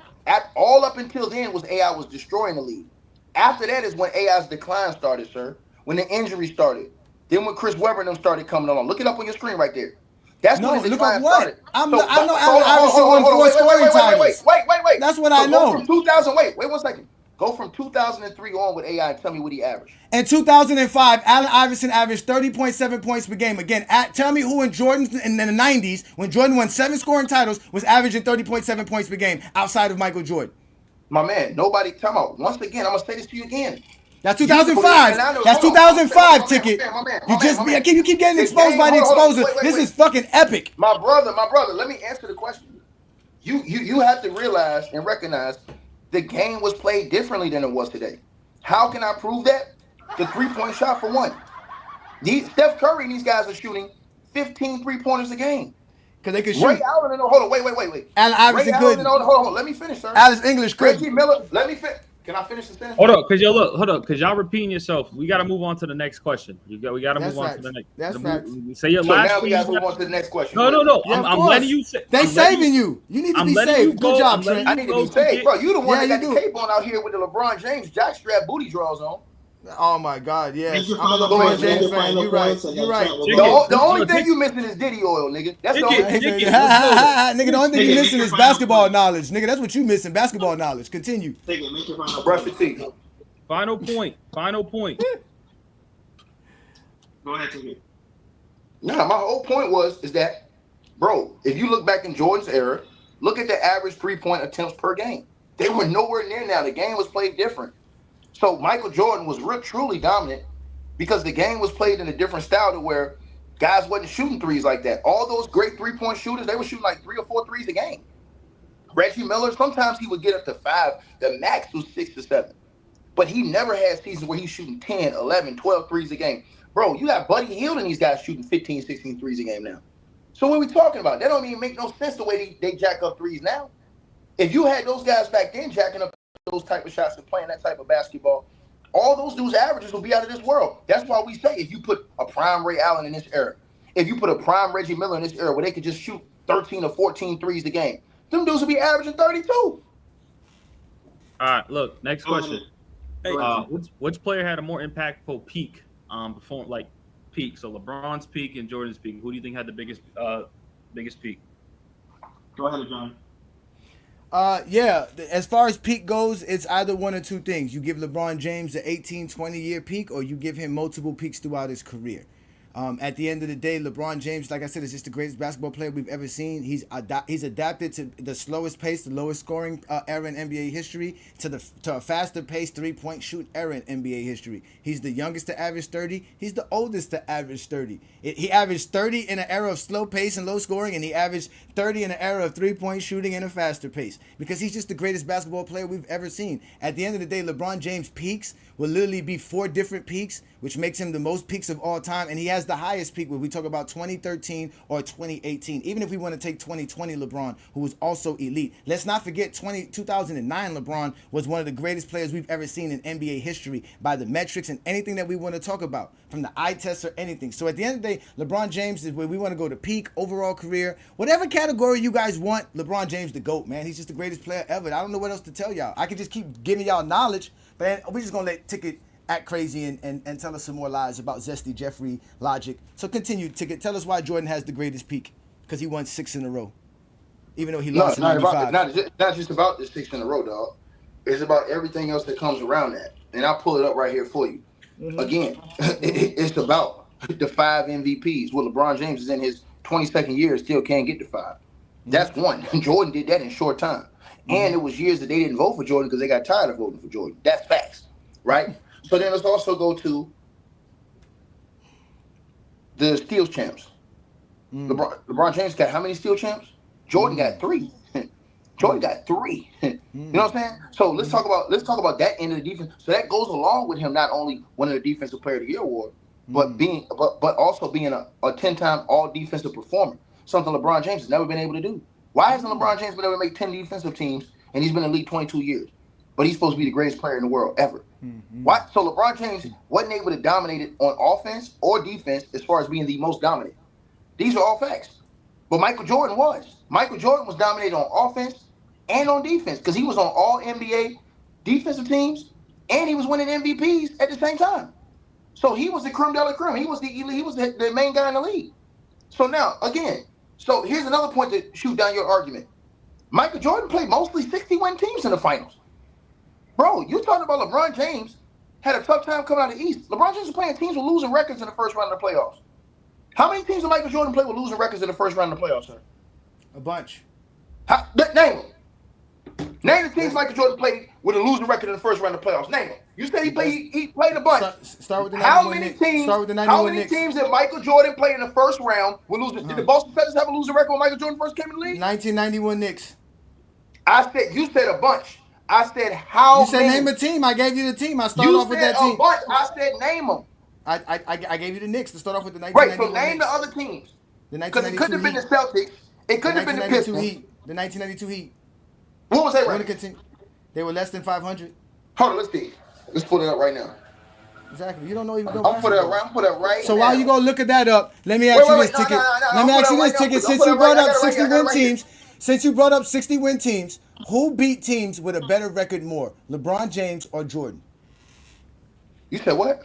All up until then was AI was destroying the league. After that is when AI's decline started, sir. When the injury started. Then when Chris Webber and them started coming along. Look it up on your screen right there. That's when the decline started. I know Allen Iverson won 4 scoring titles. Wait. That's what I know. From 2000, wait 1 second. Go from 2003 on with AI and tell me what he averaged. In 2005, Allen Iverson averaged 30.7 points per game. Again, tell me who in Jordan's in the 90s, when Jordan won 7 scoring titles, was averaging 30.7 points per game outside of Michael Jordan. My man, nobody come out. Once again, I'm going to say this to you again. That's 2005. That's 2005 ticket. You keep getting exposed by the exposer. This is fucking epic. My brother, let me answer the question. You have to realize and recognize the game was played differently than it was today. How can I prove that? The 3-point shot for one. Steph Curry and these guys are shooting 15 3-pointers a game. Because they could shoot. Ray Allen, hold on, wait. Allen Iverson could. Hold on, let me finish, sir. Alex English could. Reggie Miller, let me finish. Can I finish the sentence? Hold up, because y'all repeating yourself. We got to move on to the next question. We got to move on to the next. That's right. Say your last. Now we got to move on to the next question. No. Yeah, I'm letting you say. They saving you. You need to be saved. Good job, Trent. I need to be saved, bro. You the one that got the cape on out here with the LeBron James jockstrap booty draws on. Oh my God, yes. I'm a LeBron James fan. You're right. The only thing you missing is Diddy oil, nigga. That's the only thing. Nigga, the only thing you missing is basketball knowledge. Nigga, that's what you missing, basketball knowledge. Continue. Brush your teeth. Final point. Go ahead, take it. Nah, my whole point is that, bro, if you look back in Jordan's era, look at the average 3-point attempts per game. They were nowhere near now. The game was played different. So Michael Jordan was truly dominant because the game was played in a different style to where guys wasn't shooting threes like that. All those great 3-point shooters, they were shooting like 3 or 4 threes a game. Reggie Miller, sometimes he would get up to 5. The max was 6 to 7. But he never had seasons where he's shooting 10, 11, 12 threes a game. Bro, you got Buddy Hield and these guys shooting 15, 16 threes a game now. So what are we talking about? That don't even make no sense the way they jack up threes now. If you had those guys back then jacking up those type of shots and playing that type of basketball, all those dudes' averages will be out of this world. That's why we say if you put a prime Ray Allen in this era, if you put a prime Reggie Miller in this era where they could just shoot 13 or 14 threes a game, them dudes will be averaging 32. All right, look, next question. Which player had a more impactful peak before, like peak? So LeBron's peak and Jordan's peak. Who do you think had the biggest peak? Go ahead, John. As far as peak goes, it's either one or two things. You give LeBron James an 18, 20-year peak, or you give him multiple peaks throughout his career. At the end of the day, LeBron James, like I said, is just the greatest basketball player we've ever seen. He's adapted to the slowest pace, the lowest scoring era in NBA history, to a faster pace 3-point shoot era in NBA history. He's the youngest to average 30. He's the oldest to average 30. He averaged 30 in an era of slow pace and low scoring, and he averaged 30 in an era of 3-point shooting and a faster pace, because he's just the greatest basketball player we've ever seen. At the end of the day, LeBron James' peaks will literally be 4 different peaks, which makes him the most peaks of all time, and he has the highest peak when we talk about 2013 or 2018. Even if we want to take 2020 LeBron, who was also elite. Let's not forget 2009 LeBron was one of the greatest players we've ever seen in NBA history by the metrics and anything that we want to talk about, from the eye test or anything. So at the end of the day, LeBron James is where we want to go to peak, overall career, whatever category you guys want. LeBron James the GOAT, man. He's just the greatest player ever. I don't know what else to tell y'all. I could just keep giving y'all knowledge, but we're just going to let Ticket act crazy and tell us some more lies about Zesty Jeffrey logic. So continue, Ticket. Tell us why Jordan has the greatest peak, because he won 6 in a row, even though he No, lost it's in not '95. not just about the 6 in a row, dog. It's about everything else that comes around that. And I'll pull it up right here for you. Again, it's about the 5 MVPs. Well, LeBron James is in his 22nd year, still can't get to 5. That's one. Jordan did that in short time. And it was years that they didn't vote for Jordan because they got tired of voting for Jordan. That's facts, right? So then let's also go to the steals champs. LeBron James got how many steal champs? Jordan got 3. Jordan got 3. You know what I'm saying? So let's talk about that end of the defense. So that goes along with him not only winning the Defensive Player of the Year award, but also being a 10-time All Defensive Performer. Something LeBron James has never been able to do. Why hasn't LeBron James been able to make 10 defensive teams and he's been in the league 22 years? But he's supposed to be the greatest player in the world ever. Why? So LeBron James wasn't able to dominate it on offense or defense as far as being the most dominant. These are all facts. But Michael Jordan was. Michael Jordan was dominated on offense and on defense because he was on all NBA defensive teams and he was winning MVPs at the same time. So he was the creme de la creme. He was the elite. He was the main guy in the league. So now, again, so here's another point to shoot down your argument. Michael Jordan played mostly 60-win teams in the finals. Bro, you talking about LeBron James had a tough time coming out of the East. LeBron James was playing teams with losing records in the first round of the playoffs. How many teams did Michael Jordan play with losing records in the first round of the playoffs, sir? A bunch. Name them. Name the teams Michael Jordan played with a losing record in the first round of the playoffs. Name them. You said he played a bunch. Start with the 91 how many Knicks. teams? Start with the 91 how many Knicks. teams did Michael Jordan play in the first round with losing? Did the Boston Celtics have a losing record when Michael Jordan first came in the league? 1991 Knicks. You said a bunch. I said how? You said many? name a team. I gave you the team. I started off with that team. You said a bunch. I said name them. I gave you the Knicks to start off with the 1991 Right. So name Knicks. the other teams. Because it couldn't have been the Celtics. It couldn't have been the Pistons. The 1992 Heat. What was that record? They were less than 500. Hold on, let's see. Let's pull it up right now. Exactly. You don't know even go. I'm put it right. So now. while you go look at that up, let me ask you this, Ticket. Let me ask you this, Ticket. Since you brought up 60-win teams, who beat teams with a better record more, LeBron James or Jordan? You said what?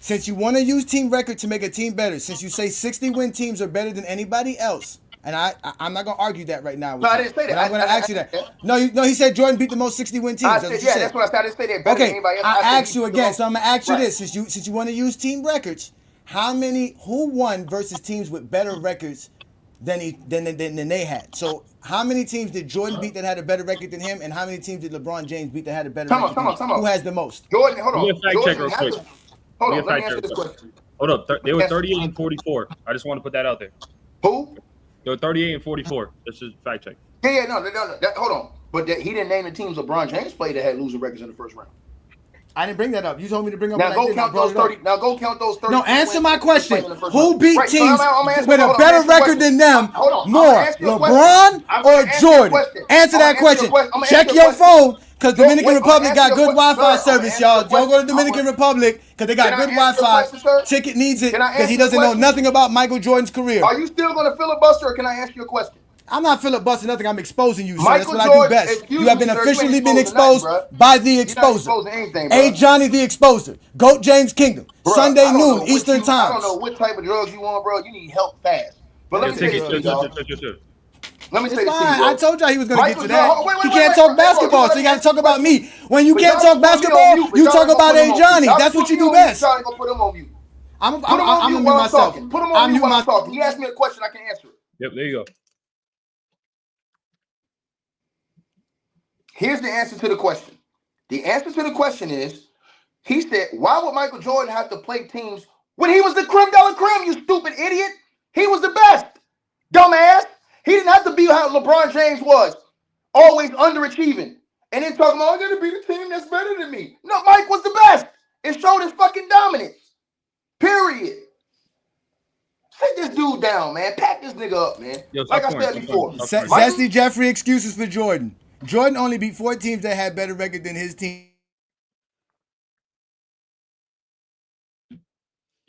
Since you want to use team record to make a team better, since you say 60-win teams are better than anybody else, and I'm not gonna argue that right now. No, I didn't say that. I'm gonna ask you that. No, he said Jordan beat the most 60-win teams. That's what I said. I didn't say that. Better than anybody else. I asked you again, so I'm gonna ask you this: since you want to use team records, who won versus teams with better records than they had? So how many teams did Jordan beat that had a better record than him, and how many teams did LeBron James beat that had a better record than him? Who has the most? Jordan, hold on. Fact check real quick. Hold on, let me answer this question. Hold up, they were 38 and 44. I just want to put that out there. Who? They were 38 and 44. That's just fact check. Yeah, no. Hold on. But he didn't name the teams LeBron James played that had losing records in the first round. I didn't bring that up. You told me to bring up. Now go count those 30. Now go count those 30. No, answer my question. Who beat teams with a better record than them more, LeBron or Jordan? Answer that question. Check your phone, because Dominican Republic got good Wi-Fi service, y'all. Y'all go to Dominican Republic because they got good Wi-Fi. Ticket needs it because he doesn't know nothing about Michael Jordan's career. Are you still going to filibuster, or can I ask you a question? I'm not filibustering nothing. I'm exposing you, sir. That's what I do best. You have been officially been exposed by the exposer. Ajani the exposer. Goat James Kingdom. Sunday noon Eastern Time. I don't know what type of drugs you want, bro. You need help fast. But let me say this to you. Let me say this to you. I told y'all he was going to get to that. He can't talk basketball, so you got to talk about me. When you can't talk basketball, you talk about Ajani. That's what you do best. I'm going to put him on mute. I'm going to mute myself. Put him on mute while I'm talking. He asked me a question, I can answer it. Yep, there you go. Here's the answer to the question. The answer to the question is, he said, why would Michael Jordan have to play teams when he was the creme de la creme, you stupid idiot? He was the best, dumbass. He didn't have to be how LeBron James was, always underachieving. And then talking about, I'm going to be the team that's better than me. No, Mike was the best. It showed his fucking dominance. Period. Sit this dude down, man. Pack this nigga up, man. Like I said before. Zesty Jeffrey excuses for Jordan. Jordan only beat 4 teams that had better record than his team.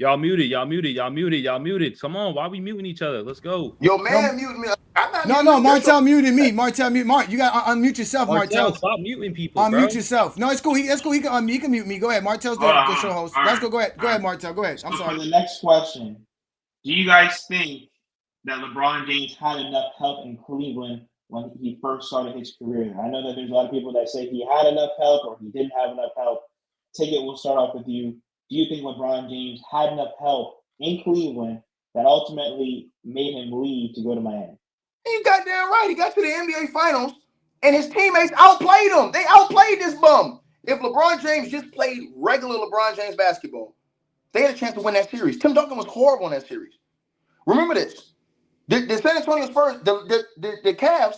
Y'all muted. Come on, why we muting each other? Let's go. Yo, man, mute me. I'm not muting No, you. Martel muted me. Martel mute. Mark, you got to unmute yourself, Martel. Stop muting people, bro. Unmute yourself. No, it's cool. That's cool. He can mute me. Go ahead. Martel's the show host. Let's go. Go ahead, Martel. Go ahead. I'm sorry. For the next question, do you guys think that LeBron James had enough help in Cleveland when he first started his career? I know that there's a lot of people that say he had enough help or he didn't have enough help. Ticket, we'll start off with you. Do you think LeBron James had enough help in Cleveland that ultimately made him leave to go to Miami? You goddamn right. He got to the NBA Finals, and his teammates outplayed him. They outplayed this bum. If LeBron James just played regular LeBron James basketball, they had a chance to win that series. Tim Duncan was horrible in that series. Remember this. The San Antonio Spurs, the Cavs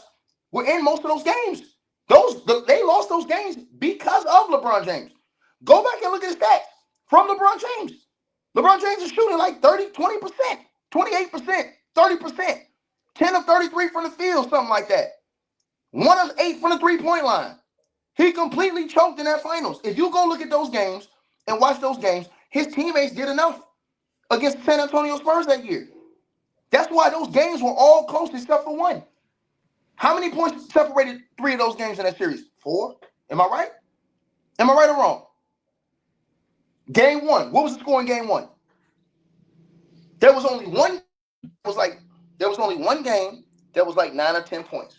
were in most of those games. They lost those games because of LeBron James. Go back and look at the stats from LeBron James. LeBron James is shooting like 30, 20%, 28%, 30%, 10 of 33 from the field, something like that. 1 of 8 from the three-point line. He completely choked in that finals. If you go look at those games and watch those games, his teammates did enough against the San Antonio Spurs that year. That's why those games were all close except for one. How many points separated 3 of those games in that series? 4? Am I right? Am I right or wrong? Game 1. What was the score in game 1? There was only one game that was like 9 or 10 points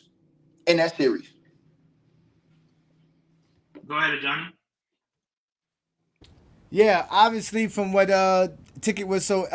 in that series. Go ahead, Ajani. Yeah, obviously from what Ticket was so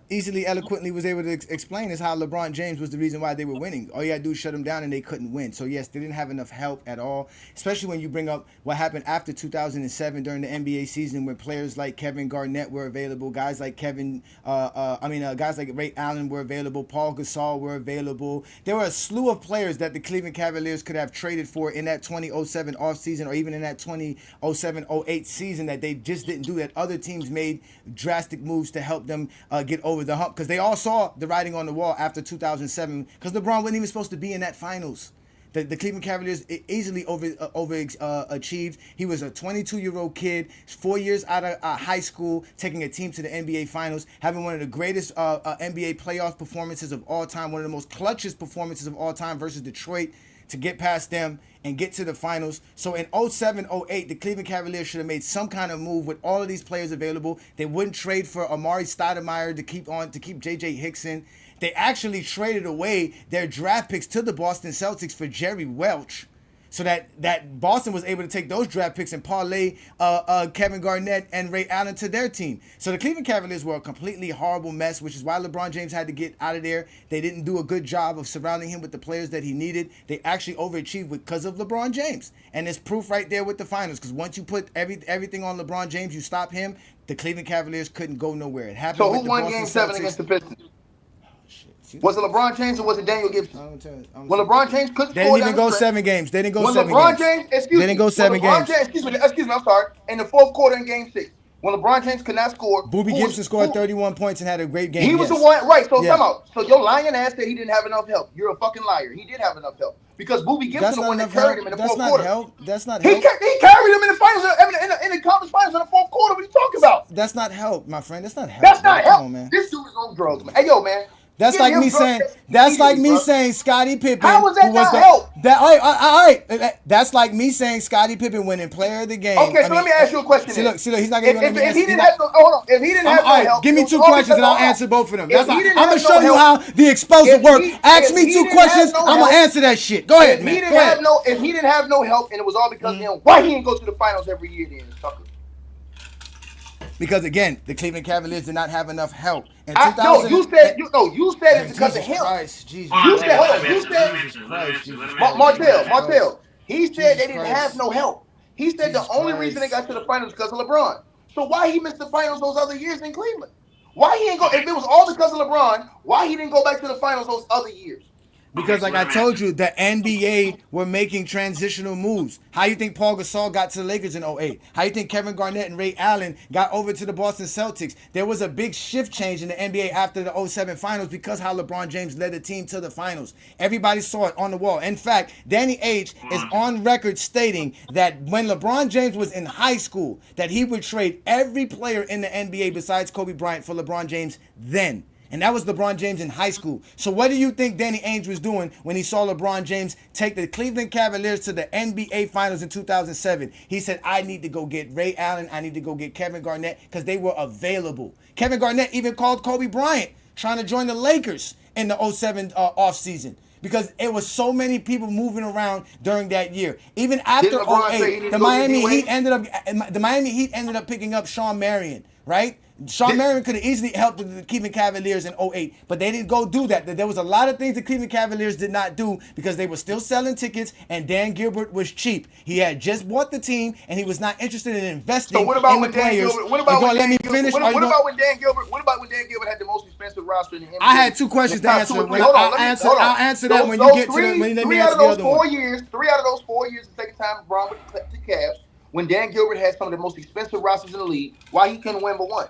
easily, eloquently was able to explain is how LeBron James was the reason why they were winning. All you had to do is shut them down and they couldn't win. So yes, they didn't have enough help at all, especially when you bring up what happened after 2007 during the NBA season when players like Kevin Garnett were available, guys like guys like Ray Allen were available, Paul Gasol were available. There were a slew of players that the Cleveland Cavaliers could have traded for in that 2007 offseason or even in that 2007-08 season that they just didn't do, that other teams made drastic moves to help them get over the hump, because they all saw the writing on the wall after 2007, because LeBron wasn't even supposed to be in that finals. The Cleveland Cavaliers easily overachieved. He was a 22-year-old kid, 4 years out of high school, taking a team to the NBA Finals, having one of the greatest NBA playoff performances of all time, one of the most clutchest performances of all time versus Detroit, to get past them and get to the finals. So in 07-08, the Cleveland Cavaliers should have made some kind of move with all of these players available. They wouldn't trade for Amari Stoudemire to keep J.J. Hickson. They actually traded away their draft picks to the Boston Celtics for Jerry Welch, so that Boston was able to take those draft picks and parlay Kevin Garnett and Ray Allen to their team. So the Cleveland Cavaliers were a completely horrible mess, which is why LeBron James had to get out of there. They didn't do a good job of surrounding him with the players that he needed. They actually overachieved because of LeBron James. And there's proof right there with the finals, because once you put everything on LeBron James, you stop him, the Cleveland Cavaliers couldn't go nowhere. It happened. So with who the won Boston Game 7 Celtics. against the Pistons? Was it LeBron James or was it Daniel Gibson? When LeBron James couldn't They score didn't even go 7 games. They didn't go 7 LeBron games. James, They didn't go 7 games. Excuse me, I'm sorry. In the fourth quarter in Game 6, when LeBron James could not score, Boobie Gibson scored 31 points and had a great game. He was the one, right? So come out. So your lying ass said he didn't have enough help. You're a fucking liar. He did have enough help because Boobie Gibson the one that carried him in the fourth quarter. That's not help. He carried him in the finals, in the conference finals in the fourth quarter. What are you talking about? That's not help, my friend. That's not help. That's not help. Come on, man. This dude is on drugs, man. Hey, yo, man. That's like me saying. That's like me saying Scottie Pippen. How was that not help? All right. That's like me saying Scottie Pippen winning Player of the Game. Okay, so let me ask you a question. See, look, he's not going to let me answer. If he didn't have no help, give me 2 questions and I'll answer both of them. I'm gonna show you how the explosive work. Ask me 2 questions. I'm gonna answer that shit. Go ahead, man. If he didn't have no help and it was all because of him, why he didn't go to the finals every year then, Tucker? Because again, the Cleveland Cavaliers did not have enough help. You said it's because of him. Jesus. You said, Martel. He said they didn't have no help. He said the only reason they got to the finals because of LeBron. So why he missed the finals those other years in Cleveland? Why he ain't go? If it was all because of LeBron, why he didn't go back to the finals those other years? Because, like I told you, the NBA were making transitional moves. How you think Paul Gasol got to the Lakers in 08? How you think Kevin Garnett and Ray Allen got over to the Boston Celtics? There was a big shift change in the NBA after the 07 finals because how LeBron James led the team to the finals. Everybody saw it on the wall. In fact, Danny Ainge is on record stating that when LeBron James was in high school, that he would trade every player in the NBA besides Kobe Bryant for LeBron James then. And that was LeBron James in high school. So what do you think Danny Ainge was doing when he saw LeBron James take the Cleveland Cavaliers to the NBA Finals in 2007? He said, I need to go get Ray Allen. I need to go get Kevin Garnett because they were available. Kevin Garnett even called Kobe Bryant trying to join the Lakers in the 07 offseason. Because it was so many people moving around during that year. Even after 08, the Miami Heat ended up picking up Sean Marion, right? Sean Marion could have easily helped the Cleveland Cavaliers in 08, but they didn't go do that. There was a lot of things the Cleveland Cavaliers did not do because they were still selling tickets and Dan Gilbert was cheap. He had just bought the team and he was not interested in investing in the players. What about when Dan Gilbert had the most expensive roster in the NBA? I had two questions to answer. I'll answer that when you get to the when let me answer the other one. 3 out of those 4 years, the second time LeBron with the Cavs, when Dan Gilbert had some of the most expensive rosters in the league, why he couldn't win but one?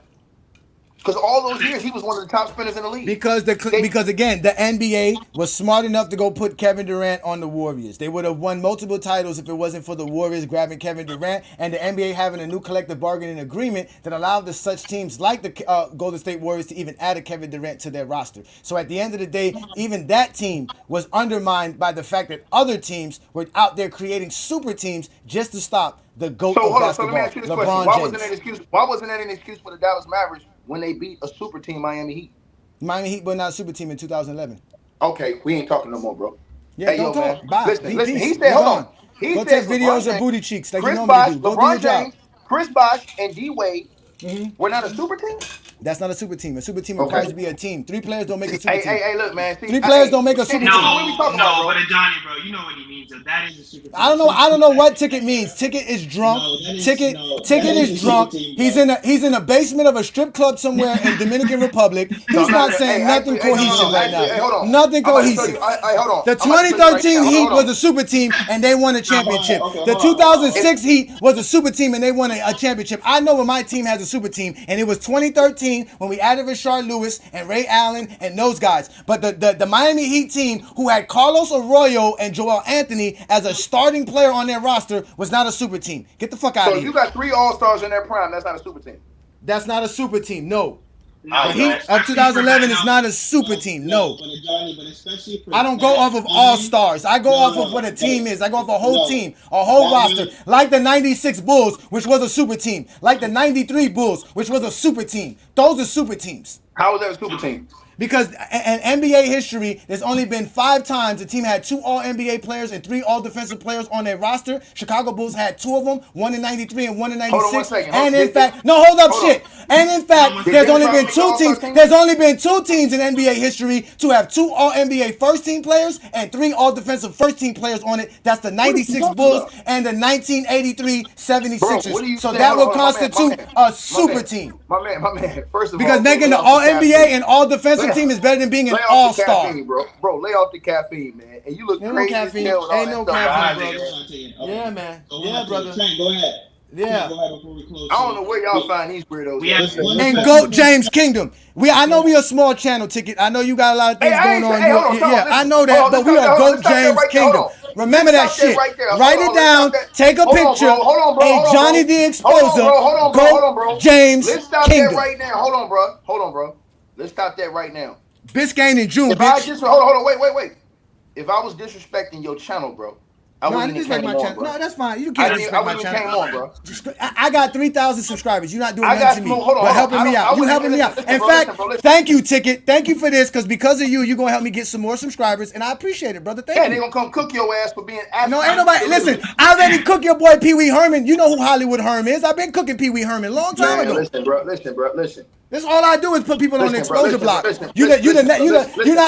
Because all those years, he was one of the top spenders in the league. Because again, the NBA was smart enough to go put Kevin Durant on the Warriors. They would have won multiple titles if it wasn't for the Warriors grabbing Kevin Durant and the NBA having a new collective bargaining agreement that allowed the such teams like the Golden State Warriors to even add a Kevin Durant to their roster. So at the end of the day, even that team was undermined by the fact that other teams were out there creating super teams just to stop the GOAT of basketball, so let me ask you this question. Why wasn't that an excuse for the Dallas Mavericks when they beat a super team, Miami Heat? Miami Heat were not a super team in 2011. Okay, we ain't talking no more, bro. Yeah, don't talk. Man. Bye. Listen, he said, hold on. Go take videos of booty cheeks like Chris you normally Bosh, do. Go LeBron do your James, job. Chris Bosh, and D-Wade were not a super team? That's not a super team. A super team requires to be a team. 3 players don't make a super team. Hey, look, man. 3 players don't make a super team. But Ajani, bro, you know what he means. That is a super team. I don't know what Ticket means. Ticket is drunk. Ticket is drunk. He's in the basement of a strip club somewhere in Dominican Republic. He's not saying nothing cohesive right now. Nothing cohesive. The 2013 Heat was a super team and they won a championship. The 2006 Heat was a super team and they won a championship. I know when my team has a super team and it was 2013 when we added Rashard Lewis and Ray Allen and those guys. But the Miami Heat team who had Carlos Arroyo and Joel Anthony as a starting player on their roster was not a super team. Get the fuck out of here. So you got 3 All-Stars in their prime. That's not a super team. That's not a super team. No. The Heat of 2011 is not a super team. No. I don't go off of all-stars. I go off of what a team is. I go off a whole team, a whole roster. Like the 96 Bulls, which was a super team. Like the 93 Bulls, which was a super team. Those are super teams. How was that a super team? Because in NBA history, there's only been 5 times a team had 2 All-NBA players and 3 All-Defensive players on their roster. Chicago Bulls had 2 of them, one in 93 and one in 96. Hold on 1 second. And in fact, And in fact, there's only been 2 teams. There's only been 2 teams in NBA history to have 2 All-NBA first-team players and 3 All-Defensive first-team players on it. That's the 96 Bulls and the 1983 76ers. So that will constitute a super team. My man. First of all, because making the All-NBA and All-Defensive team is better than being an all-star. Bro, lay off the caffeine, man. And you look crazy as hell. Ain't no caffeine, brother. Yeah, man. Yeah, brother. Go ahead. Yeah. I don't know where y'all find these weirdos. In GOAT James Kingdom. I know we a small channel, Ticket. I know you got a lot of things going on. I know that, but we are GOAT James Kingdom. Remember that shit. Write it down. Take a picture. Ajani the Exposer. GOAT James Kingdom. Let's stop that right now. Hold on, bro. Let's stop that right now. Biscayne in June, bitch. Hold on, wait. If I was disrespecting your channel, bro, I wouldn't disrespect my channel. No, that's fine. You can't disrespect my channel. Came on, bro. I got 3,000 subscribers. You're not doing nothing to me. But helping me out. You helping me out. In fact, listen. Thank you, Ticket. Thank you for this, because of you, you're going to help me get some more subscribers, and I appreciate it, brother. Thank you. They're going to come cook your ass for being absent. No, ain't nobody. Listen, I already cooked your boy Pee Wee Herman. You know who Hollywood Herm is. I've been cooking Pee Wee Herman a long time ago. Listen, bro. That's all I do is put people on the exposure block. You're not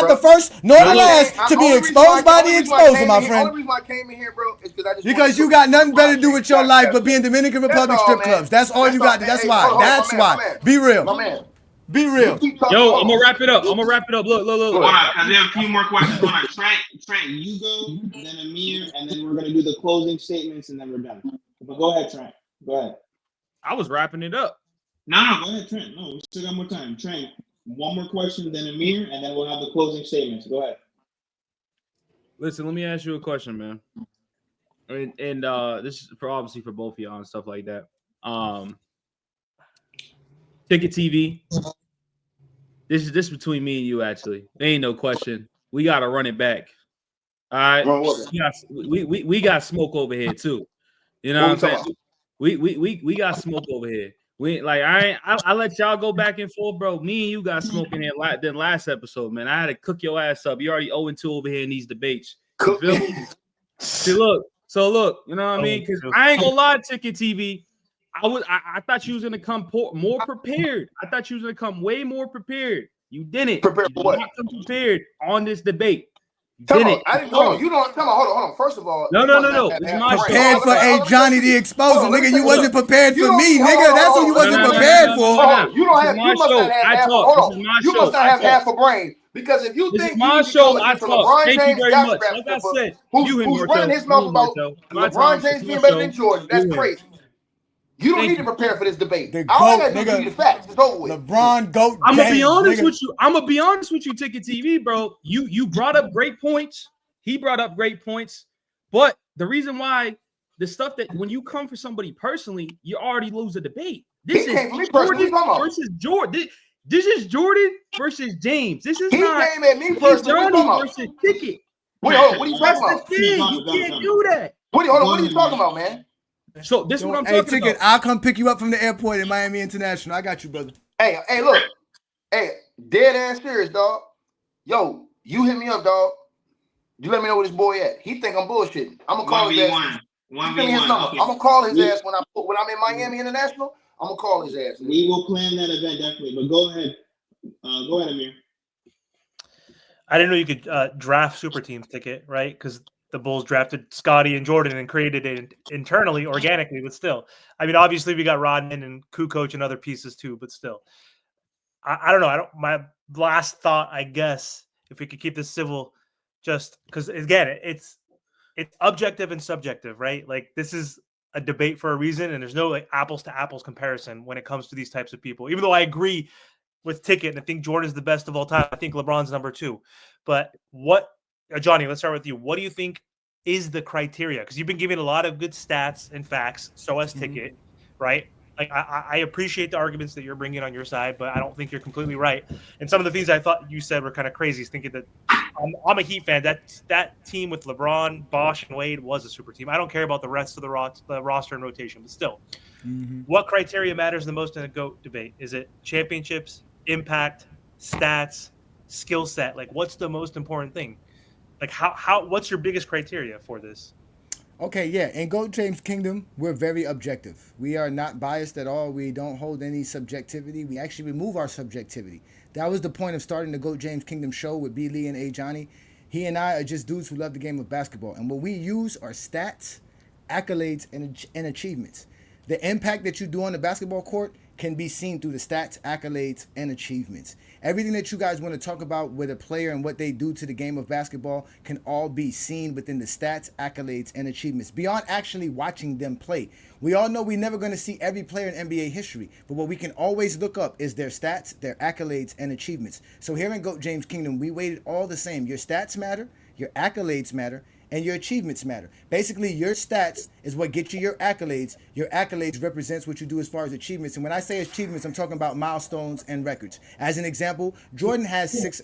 the first nor the last to be exposed by the exposer, my friend. The only reason I came in here, bro, is because you got nothing better to do with your life but being Dominican Republic strip clubs. That's all you got. That's why. Be real. Be real. Yo, I'm gonna wrap it up. Look. Hold on, because we have a few more questions. Hold on, Trent, you go, then Amir, and then we're gonna do the closing statements, and then we're done. But go ahead, Trent. Go ahead. I was wrapping it up. No, go ahead, Trent. No, we still got more time. Trent, one more question, then Amir, and then we'll have the closing statements. Go ahead. Listen, let me ask you a question, man. And this is obviously for both of y'all and stuff like that. Ticket TV. This is between me and you, actually. There ain't no question. We gotta run it back. All right. We got smoke over here too. You know what I'm saying? We got smoke over here. We like I let y'all go back and forth, bro. Me and you got smoke in here than last episode, man. I had to cook your ass up. You already 0-2 over here in these debates. You feel me? See, look, you know what I mean? Because I ain't gonna lie, Ticket TV. I thought you was gonna come more prepared. I thought you was gonna come way more prepared. You didn't. Prepared for what? Not come prepared on this debate. Hold on. You don't tell me. Hold on. First of all, no. Prepared for Ajani the Exposer, nigga. You wasn't prepared for me, nigga. That's what you wasn't prepared for. You don't have. You must not have half. Hold on. You must not have half a brain. Because if you think my show, I talk. LeBron Thank you James, very much. Like I said, who's running his mouth about LeBron James being better than Jordan, that's crazy. You don't need to prepare for this debate. All I gotta do the facts. It's over with. LeBron GOAT. I'm gonna be honest with you. I'm gonna be honest with you, Ticket TV, bro. You brought up great points. He brought up great points. But the reason why the stuff that when you come for somebody personally, you already lose a debate. This is Jordan versus Jordan. This is Jordan versus James. This is not came at me personally. Ajani versus Ticket. Wait, hold on. What are you talking about? You can't do that. What are you talking about, man? So this is what I'm talking Ticket, about. I'll come pick you up from the airport in Miami International. I got you, brother. Hey, look. Hey, dead ass serious, dog. Yo, you hit me up, dog. You let me know where this boy at. He think I'm bullshitting. I'm gonna call his ass. I'm gonna call his ass when I'm in Miami International. I'm gonna call his ass. We will plan that event definitely. But go ahead. Go ahead, Amir. I didn't know you could draft super teams, Ticket, right? Because the Bulls drafted Scottie and Jordan and created it internally, organically, but still. I mean, obviously we got Rodman and Kukoc and other pieces too, but still. I don't know. My last thought, I guess, if we could keep this civil, just because again, it's objective and subjective, right? Like this is a debate for a reason, and there's no like apples to apples comparison when it comes to these types of people. Even though I agree with Ticket and I think Jordan's the best of all time, I think LeBron's number 2. But Johnny, let's start with you. What do you think is the criteria? Because you've been giving a lot of good stats and facts, so has Ticket, right? Like I appreciate the arguments that you're bringing on your side, but I don't think you're completely right. And some of the things I thought you said were kind of crazy. Thinking that I'm a Heat fan. That team with LeBron, Bosh, and Wade was a super team. I don't care about the rest of the roster and rotation, but still, what criteria matters the most in a GOAT debate? Is it championships, impact, stats, skill set? Like, what's the most important thing? Like, what's your biggest criteria for this? Okay, yeah. In GOAT James Kingdom, we're very objective. We are not biased at all. We don't hold any subjectivity. We actually remove our subjectivity. That was the point of starting the GOAT James Kingdom show with B. Lee and Ajani. He and I are just dudes who love the game of basketball. And what we use are stats, accolades, and achievements. The impact that you do on the basketball court can be seen through the stats, accolades, and achievements. Everything that you guys want to talk about with a player and what they do to the game of basketball can all be seen within the stats, accolades, and achievements, beyond actually watching them play. We all know we're never going to see every player in NBA history, but what we can always look up is their stats, their accolades, and achievements. So here in GOAT James Kingdom, we weighted all the same. Your stats matter, your accolades matter, and your achievements matter. Basically, your stats is what gets you your accolades. Your accolades represents what you do as far as achievements. And when I say achievements, I'm talking about milestones and records. As an example, Jordan has 6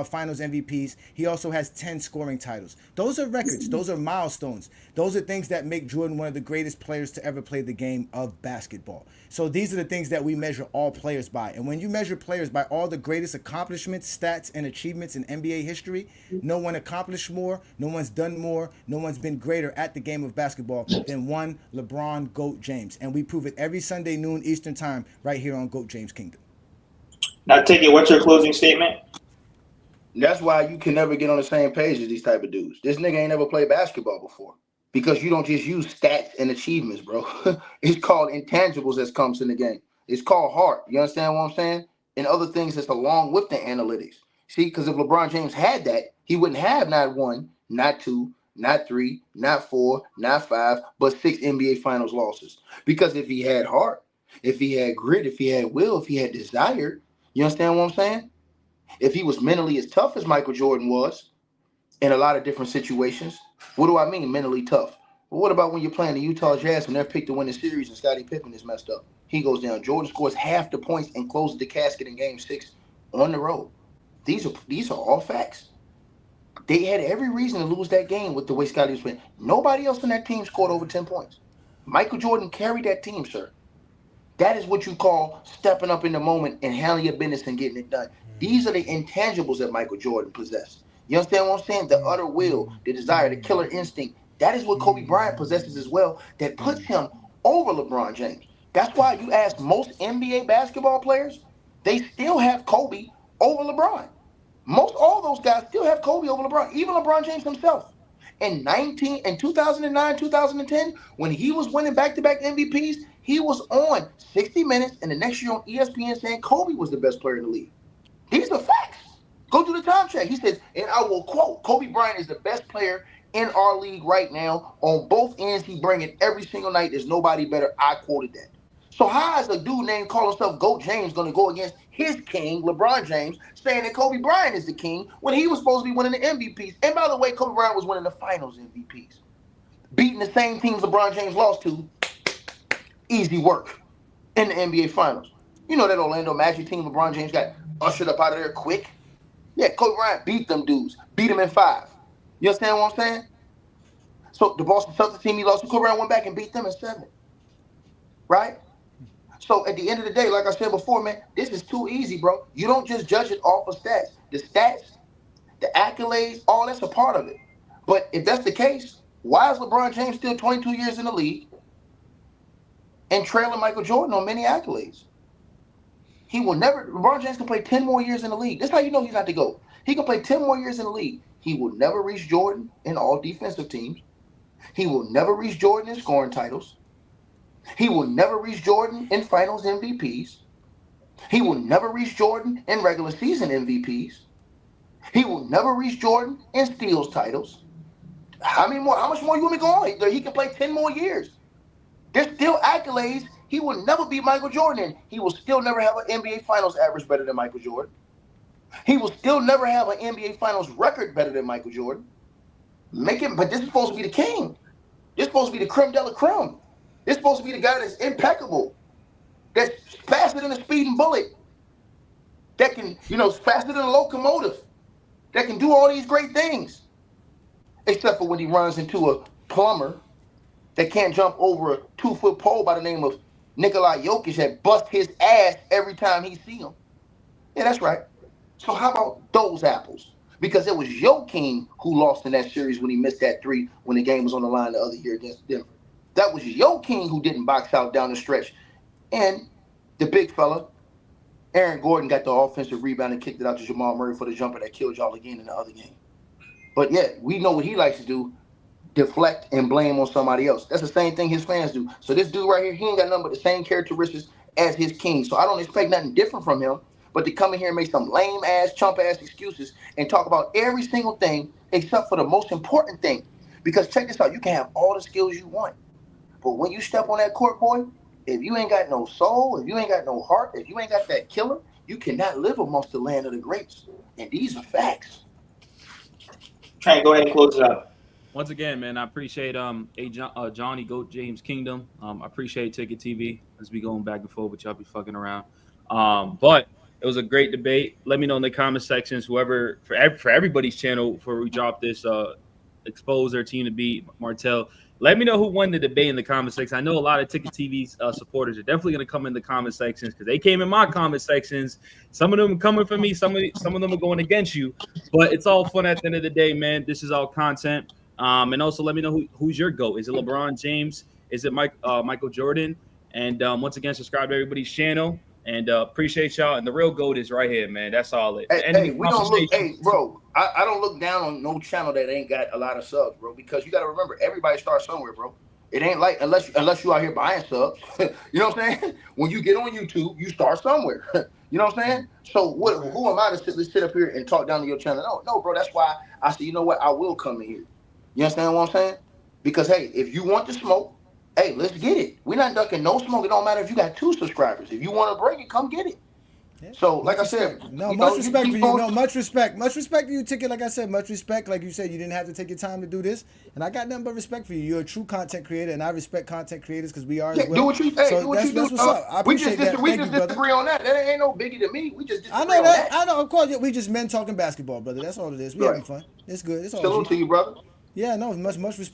finals MVPs. He also has 10 scoring titles. Those are records. Those are milestones. Those are things that make Jordan one of the greatest players to ever play the game of basketball. So these are the things that we measure all players by. And when you measure players by all the greatest accomplishments, stats, and achievements in NBA history, no one accomplished more, no one's done more, no one's been greater at the game of basketball than one LeBron GOAT James. And we prove it every Sunday noon Eastern time right here on GOAT James Kingdom. Now, Ticket, what's your closing statement? That's why you can never get on the same page as these type of dudes. This nigga ain't never played basketball before. Because you don't just use stats and achievements, bro. It's called intangibles that comes in the game. It's called heart. You understand what I'm saying? and other things that's along with the analytics. See, because if LeBron James had that, he wouldn't have not 1, not 2, not 3, not 4, not 5, but 6 NBA Finals losses. Because if he had heart, if he had grit, if he had will, if he had desire, you understand what I'm saying? If he was mentally as tough as Michael Jordan was in a lot of different situations, what do I mean mentally tough? But what about when you're playing the Utah Jazz and they're picked to win the series and Scottie Pippen is messed up? He goes down. Jordan scores half the points and closes the casket in Game 6 on the road. These are all facts. They had every reason to lose that game with the way Scottie was playing. Nobody else on that team scored over 10 points. Michael Jordan carried that team, sir. That is what you call stepping up in the moment and handling your business and getting it done. These are the intangibles that Michael Jordan possessed. You understand what I'm saying? The utter will, the desire, the killer instinct. That is what Kobe Bryant possesses as well, that puts him over LeBron James. That's why you ask most NBA basketball players, they still have Kobe over LeBron. Most all those guys still have Kobe over LeBron, even LeBron James himself. In 2009, 2010, when he was winning back-to-back MVPs, he was on 60 Minutes and the next year on ESPN saying Kobe was the best player in the league. These are facts. Go do the time check. He says, and I will quote, Kobe Bryant is the best player in our league right now. On both ends, he bring it every single night. There's nobody better. I quoted that. So how is a dude named call himself GOAT James going to go against his king, LeBron James, saying that Kobe Bryant is the king when he was supposed to be winning the MVPs? And by the way, Kobe Bryant was winning the finals MVPs. Beating the same teams LeBron James lost to, easy work in the NBA finals. You know that Orlando Magic team LeBron James got ushered up out of there quick? Yeah, Kobe Bryant beat them dudes. Beat them in 5. You understand what I'm saying? So the Boston Celtics team he lost to, Kobe Bryant went back and beat them in 7. Right? So at the end of the day, like I said before, man, this is too easy, bro. You don't just judge it off of stats. The stats, the accolades, all that's a part of it. But if that's the case, why is LeBron James still 22 years in the league and trailing Michael Jordan on many accolades? He will never, LeBron James can play 10 more years in the league. That's how you know he's not the GOAT. He can play 10 more years in the league. He will never reach Jordan in all defensive teams. He will never reach Jordan in scoring titles. He will never reach Jordan in finals MVPs. He will never reach Jordan in regular season MVPs. He will never reach Jordan in steals titles. How much more you want me to go on? He can play 10 more years. There's still accolades. He will never be Michael Jordan in. He will still never have an NBA Finals average better than Michael Jordan. He will still never have an NBA Finals record better than Michael Jordan. But this is supposed to be the king. This is supposed to be the creme de la creme. This is supposed to be the guy that's impeccable, that's faster than a speeding bullet, that can, faster than a locomotive, that can do all these great things. Except for when he runs into a plumber that can't jump over a 2-foot pole by the name of Nikola Jokic that busts his ass every time he see him. Yeah, that's right. So how about those apples? Because it was Jokic who lost in that series when he missed that 3 when the game was on the line the other year against Denver. That was Jokic who didn't box out down the stretch. And the big fella, Aaron Gordon, got the offensive rebound and kicked it out to Jamal Murray for the jumper that killed y'all again in the other game. But yeah, we know what he likes to do, deflect and blame on somebody else. That's the same thing his fans do. So this dude right here, he ain't got nothing but the same characteristics as his king. So I don't expect nothing different from him, but to come in here and make some lame-ass, chump-ass excuses and talk about every single thing except for the most important thing. Because check this out, you can have all the skills you want. But when you step on that court, boy, if you ain't got no soul, if you ain't got no heart, if you ain't got that killer, you cannot live amongst the land of the greats. And these are facts. Try and go ahead and close it up. Once again, man, I appreciate Johnny Goat James Kingdom. I appreciate Ticket TV as we going back and forth with y'all be fucking around. But it was a great debate. Let me know in the comment sections, whoever for everybody's channel before we drop this expose their team to beat Martell. Let me know who won the debate in the comment section. I know a lot of Ticket TV's supporters are definitely going to come in the comment sections because they came in my comment sections. Some of them are coming for me. Some of them are going against you. But it's all fun at the end of the day, man. This is all content. And also let me know who's your GOAT. Is it LeBron James? Is it Michael Jordan? And once again, subscribe to everybody's channel. And appreciate y'all. And the real GOAT is right here, man. That's all it. We don't look. Hey, bro, I don't look down on no channel that ain't got a lot of subs, bro. Because you got to remember, everybody starts somewhere, bro. It ain't like unless you out here buying subs. You know what I'm saying? When you get on YouTube, you start somewhere. You know what I'm saying? So who am I to sit up here and talk down to your channel? No, bro. That's why I said, you know what? I will come in here. You understand what I'm saying? Because hey, if you want the smoke, hey, let's get it. We're not ducking no smoke. It don't matter if you got 2 subscribers. If you want to bring it, come get it. Yeah. So, like I said, much respect for you. No, much respect for you, Ticket. Like I said, much respect. Like you said, you didn't have to take your time to do this, and I got nothing but respect for you. You're a true content creator, and I respect content creators because we are as well. Do what you say. So do what you do. That's what's up. I appreciate that. We just disagree on that. That ain't no biggie to me. We just disagree I know on that. I know. Of course, we just men talking basketball, brother. That's all it is. We having fun. It's good. It's all Salute to you, brother. Yeah, no, much respect.